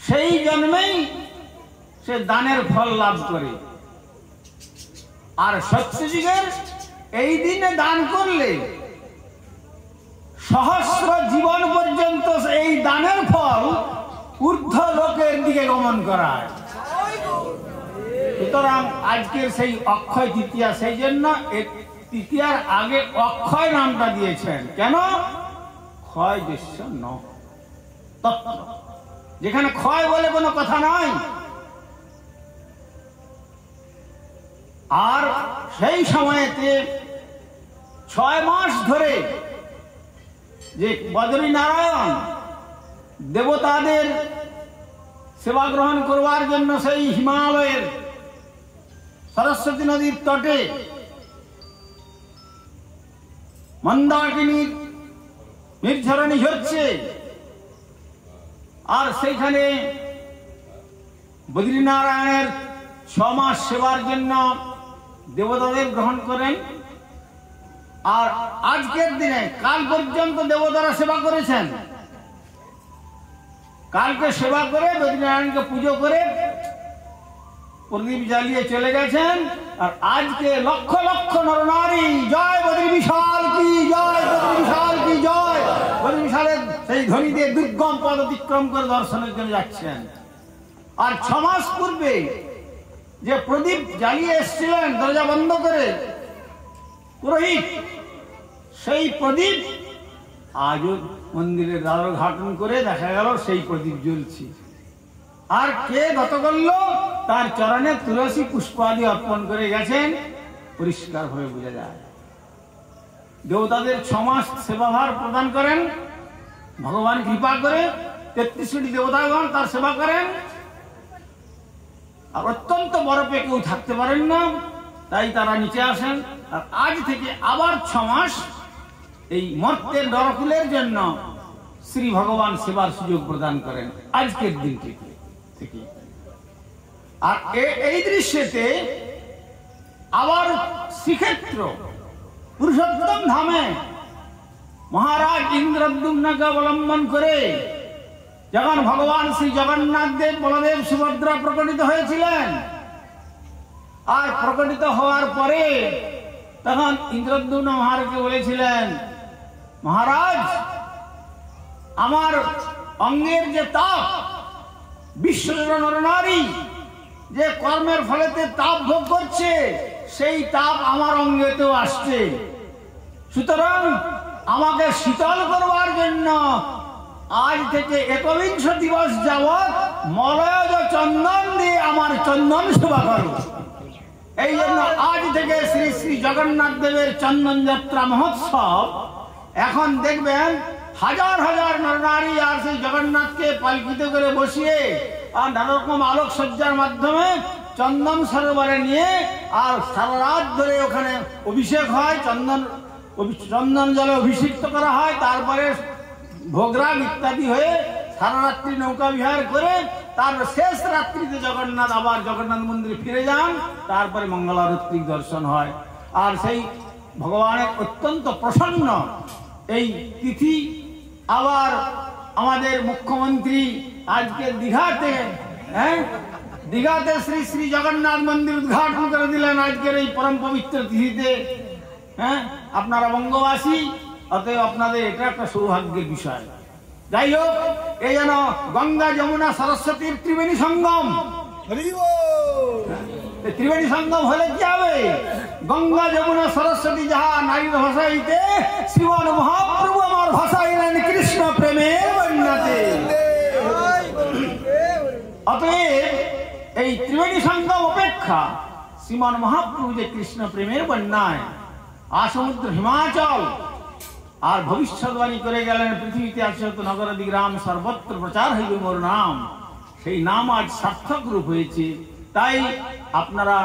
সেই জন্মেই সে দানের ফল লাভ করে, আর সত্যযুগের এই দিনে দান করলে সহস্র জীবন পর্যন্ত এই দানের ফল ঊর্ধ্ব লোকের দিকে গমন করায়। সুতরাং আজকের সেই অক্ষয় তৃতীয়া, সেই জন্য তৃতীয়ার আগে অক্ষয় নামটা দিয়েছেন। কেন? ক্ষয় দৃশ্য ন তত্ত্ব, যেখানে ক্ষয় বলে কোনো কথা নয়। আর সেই সময়েতে 6 মাস ধরে যে বদ্রী নারায়ণ দেবতাদের সেবা গ্রহণ করবার জন্য সেই হিমালয়ের সরস্বতী নদীর তটে মন্দাকিনীর নির্ঝরণী ঝরছে, আর সেইখানে বদ্রীনারায়ণের 6 মাস সেবার জন্য দেবতাদের গ্রহণ করেন। আর আজকের দিনে কাল পর্যন্ত দেবতারা সেবা করেছেন। কালকে সেবা করে বদ্রীনারায়ণকে পুজো করে প্রদীপ জ্বালিয়ে চলে গেছেন। আর আজকে লক্ষ লক্ষ নরনারী জয় বদ্রী বিশাল কি জয়, বদ্রী বিশাল কি জয়, বদ্রী বিশালের সেই ধ্বনি দিয়ে দুর্গম পথ অতিক্রম করে দর্শনের জন্য যাচ্ছেন। আর 6 মাস পূর্বে যে প্রদীপ জ্বালিয়ে এসেছিলেন দরজা বন্ধ করে পুরোহিত, সেই প্রদীপ আজও মন্দিরের দ্বার উদ্ঘাটন করে দেখা গেল সেই প্রদীপ জ্বলছে। আর কে গত করল? তার চরণে তুলসী পুষ্পাদি অর্পণ করে গেছেন, পরিষ্কার ভাবে বোঝা যায়। দেবতাদের 6 মাস সেবাভার প্রদান করেন ভগবান, কৃপা করে 33 কোটি দেবতাগণ তার সেবা করেন। আর অত্যন্ত বরফে কেউ থাকতে পারেন না, তাই তারা নিচে আসেন। আর আজ থেকে আবার 6 মাস এই মর্তের নরকুলের জন্য শ্রী ভগবান সেবার সুযোগ প্রদান করেন আজকের দিন থেকে। আর এই দৃশ্যতে আবার শ্রীক্ষেত্র পুরুষোত্তম ধামে মহারাজ ইন্দ্রদ্যুম্নকে অবলম্বন করে যখন ভগবান শ্রী জগন্নাথ দেব, বলদেব, সুভদ্রা প্রকটিত হয়েছিলেন, আর প্রকটিত হওয়ার পরে তখন ইন্দ্রদ্যুম্ন মহারাজকে বলেছিলেন, মহারাজ আমার অঙ্গের যে তাপ, বিশ্বের নরনারী যে কর্মের ফলেতে তাপ ভোগ করছে, সেই তাপ আমার অঙ্গেতেও আসছে। সুতরাং আমাকে শীতল করবার জন্য আজ থেকে 21 দিবস যাবৎ মলয়জ চন্দন দিয়ে আমার চন্দন সেবা করো। এই জন্য আজ থেকে শ্রী শ্রী জগন্নাথ দেবের চন্দন যাত্রা মহোৎসব। এখন দেখবেন হাজার হাজার নরনারী আর সেই জগন্নাথকে পালকিতে করে বসিয়ে আর নানা রকম আলোকসজ্জার মাধ্যমে চন্দন সরোবরে নিয়ে আর সারা রাত ধরে ওখানে অভিষেক হয়, চন্দন জলে অভিষিক্ত করা হয়। তারপরে ভোগরাগ ইত্যাদি হয়ে সারা রাত্রি নৌকা বিহার করে তার শেষ রাত্রিতে জগন্নাথ আবার জগন্নাথ মন্দিরে ফিরে যান। তারপরে মঙ্গলারতি দর্শন হয়। আর সেই ভগবানের অত্যন্ত প্রসন্ন এই তিথি। আবার আমাদের মুখ্যমন্ত্রী আজকে দীঘাতে শ্রী শ্রী জগন্নাথ মন্দির উদ্ঘাটন করে দিলেন আজকের এই পরম পবিত্র তিথিতে। আপনারা বঙ্গবাসী, অতএব আপনাদের এটা একটা সৌভাগ্যের বিষয়। যাই হোক, এই যেন গঙ্গা যমুনা সরস্বতীর ত্রিবেণী সঙ্গম। ত্রিবেণী সঙ্গম হলে কি হবে? গঙ্গা যমুনা সরস্বতী যাহা নারীর ভাষাইতে, শ্রীমান মহাপ্রভু আমার ভাষাইলেন কৃষ্ণ প্রেমের বন্যাতে। অতএব এই ত্রিবেণী সঙ্গম অপেক্ষা শ্রীমান মহাপ্রভু যে কৃষ্ণ প্রেমের বন্যায় আসমুদ্র হিমাচল আর ভবিষ্যৎবাণী করে গেলেন, পৃথিবীতে আছে নগরাদি গ্রাম সর্বত্র প্রচার হইবে মোর নাম। সেই নাম আজ সার্থক রূপ হয়েছে। তাই আপনারা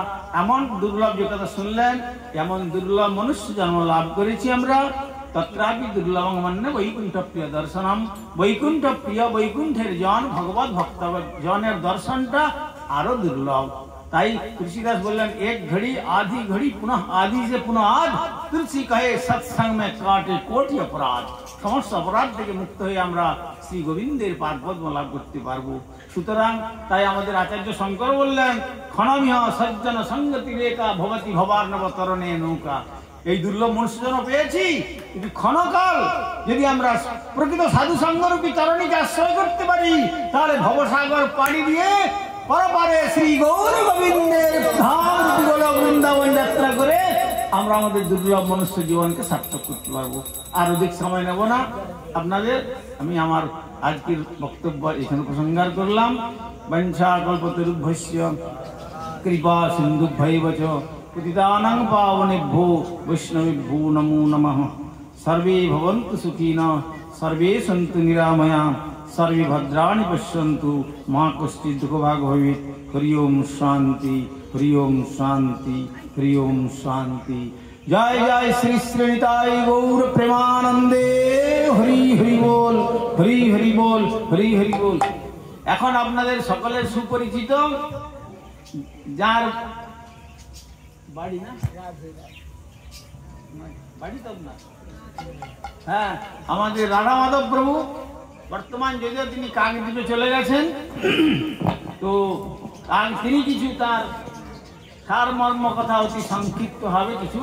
এমন দুর্লভ যে কথা শুনলেন, এমন দুর্লভ মনুষ্য জন্ম লাভ করেছি আমরা। তত্রাপি দুর্লভং মন্যে বৈকুণ্ঠ প্রিয় দর্শনম। বৈকুণ্ঠ প্রিয়, বৈকুণ্ঠের জন, ভগবত ভক্ত জনের দর্শনটা আরো দুর্লভ। তাই तुलसीदास বললেন एक घड़ी आधी घड़ी पुनः आधी से पुनः आध तुलसी कहे सत्संग में काटे कोटि अपराध। সমস্ত অপরাধ থেকে মুক্ত হয়ে আমরা শ্রী গোবিন্দের পাদপদ্ম লাভ করতে পারবো। সুতরাং তাই আমাদের আচার্য শঙ্কর বললেন ক্ষণমিহ সজ্জন সঙ্গতি রেখা ভবতি ভবার্ণব তরণে নৌকা। এই দুর্লভ মনুষ্যজন্ম পেয়েছি, কিন্তু ক্ষণকাল যদি আমরা প্রকৃত সাধু সঙ্গরূপী তরণীকে আশ্রয় করতে পারি, তাহলে ভবসাগর পাড়ি দিয়ে পরপারে শ্রী গৌর গোবিন্দের ধাম গোলক বৃন্দাবন যাত্রা করে আমরা আমাদের দুর্লভ মনুষ্য জীবনকে সার্থক করতে পারবো। আর অধিক সময় নেব না আপনাদের, আমি আমার আজকের বক্তব্য এখানে প্রসঙ্গার করলাম। বঞ্ছা কল্পতরুভ্যস্য কৃপা সিন্ধুভ্যৈব চ পতিতানাং পাবনেভ্যো বৈষ্ণবেভ্যো নমো নমঃ। সর্বে ভবন্তু সুখিনঃ, সর্বে সন্তু নিরাময়া, सर्वे भद्राणि पश्यन्तु, मा कश्चित् दुःखभाग् भवेत्। हरि ओम शांति, हरि ओम शांति, हरि ओम शांति। जय जय श्री श्रीनिताय गौर प्रेमानंदे। हरि हरि बोल, हरि हरि बोल, हरि हरि बोल। এখন আপনাদের সকলের সুপরিচিত যার বাড়ি না বাড়ি তো না, হ্যাঁ, আমাদের রাধা মাধব প্রভু বর্তমান যদিও তিনি কাকদ্বীপে চলে গেছেন, তো তিনি কিছু তার সারমর্ম কথা অতি সংক্ষিপ্ত ভাবে কিছু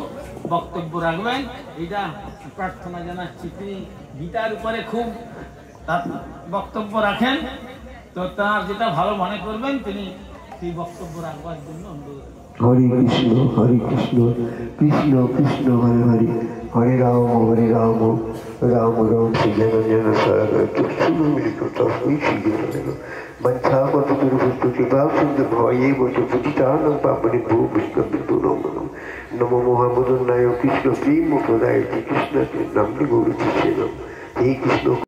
বক্তব্য রাখবেন, এটা প্রার্থনা জানাচ্ছি। তিনি গীতার উপরে খুব তার বক্তব্য রাখেন, তো তার যেটা ভালো মনে করবেন তিনি সেই বক্তব্য রাখবার জন্য অনুরোধ। হরে কৃষ্ণ হরে কৃষ্ণ, কৃষ্ণ কৃষ্ণ হরে হরে, হরে রাম রাম রাম শ্রীজন জন মিলিত তস্মৈ শ্রীগুরুদেব। মন্থা কল্পতরুভ্যশ্চ কৃপা সিন্ধু ভয়েব চ পতিতানাং পাবনেভ্যো বৈষ্ণবেভ্যো নমো নমঃ। নমো মহামদন্যায় কৃষ্ণ প্রেম প্রদায় কৃষ্ণ নাম গৌর কৃষ্ণ। হে কৃষ্ণ।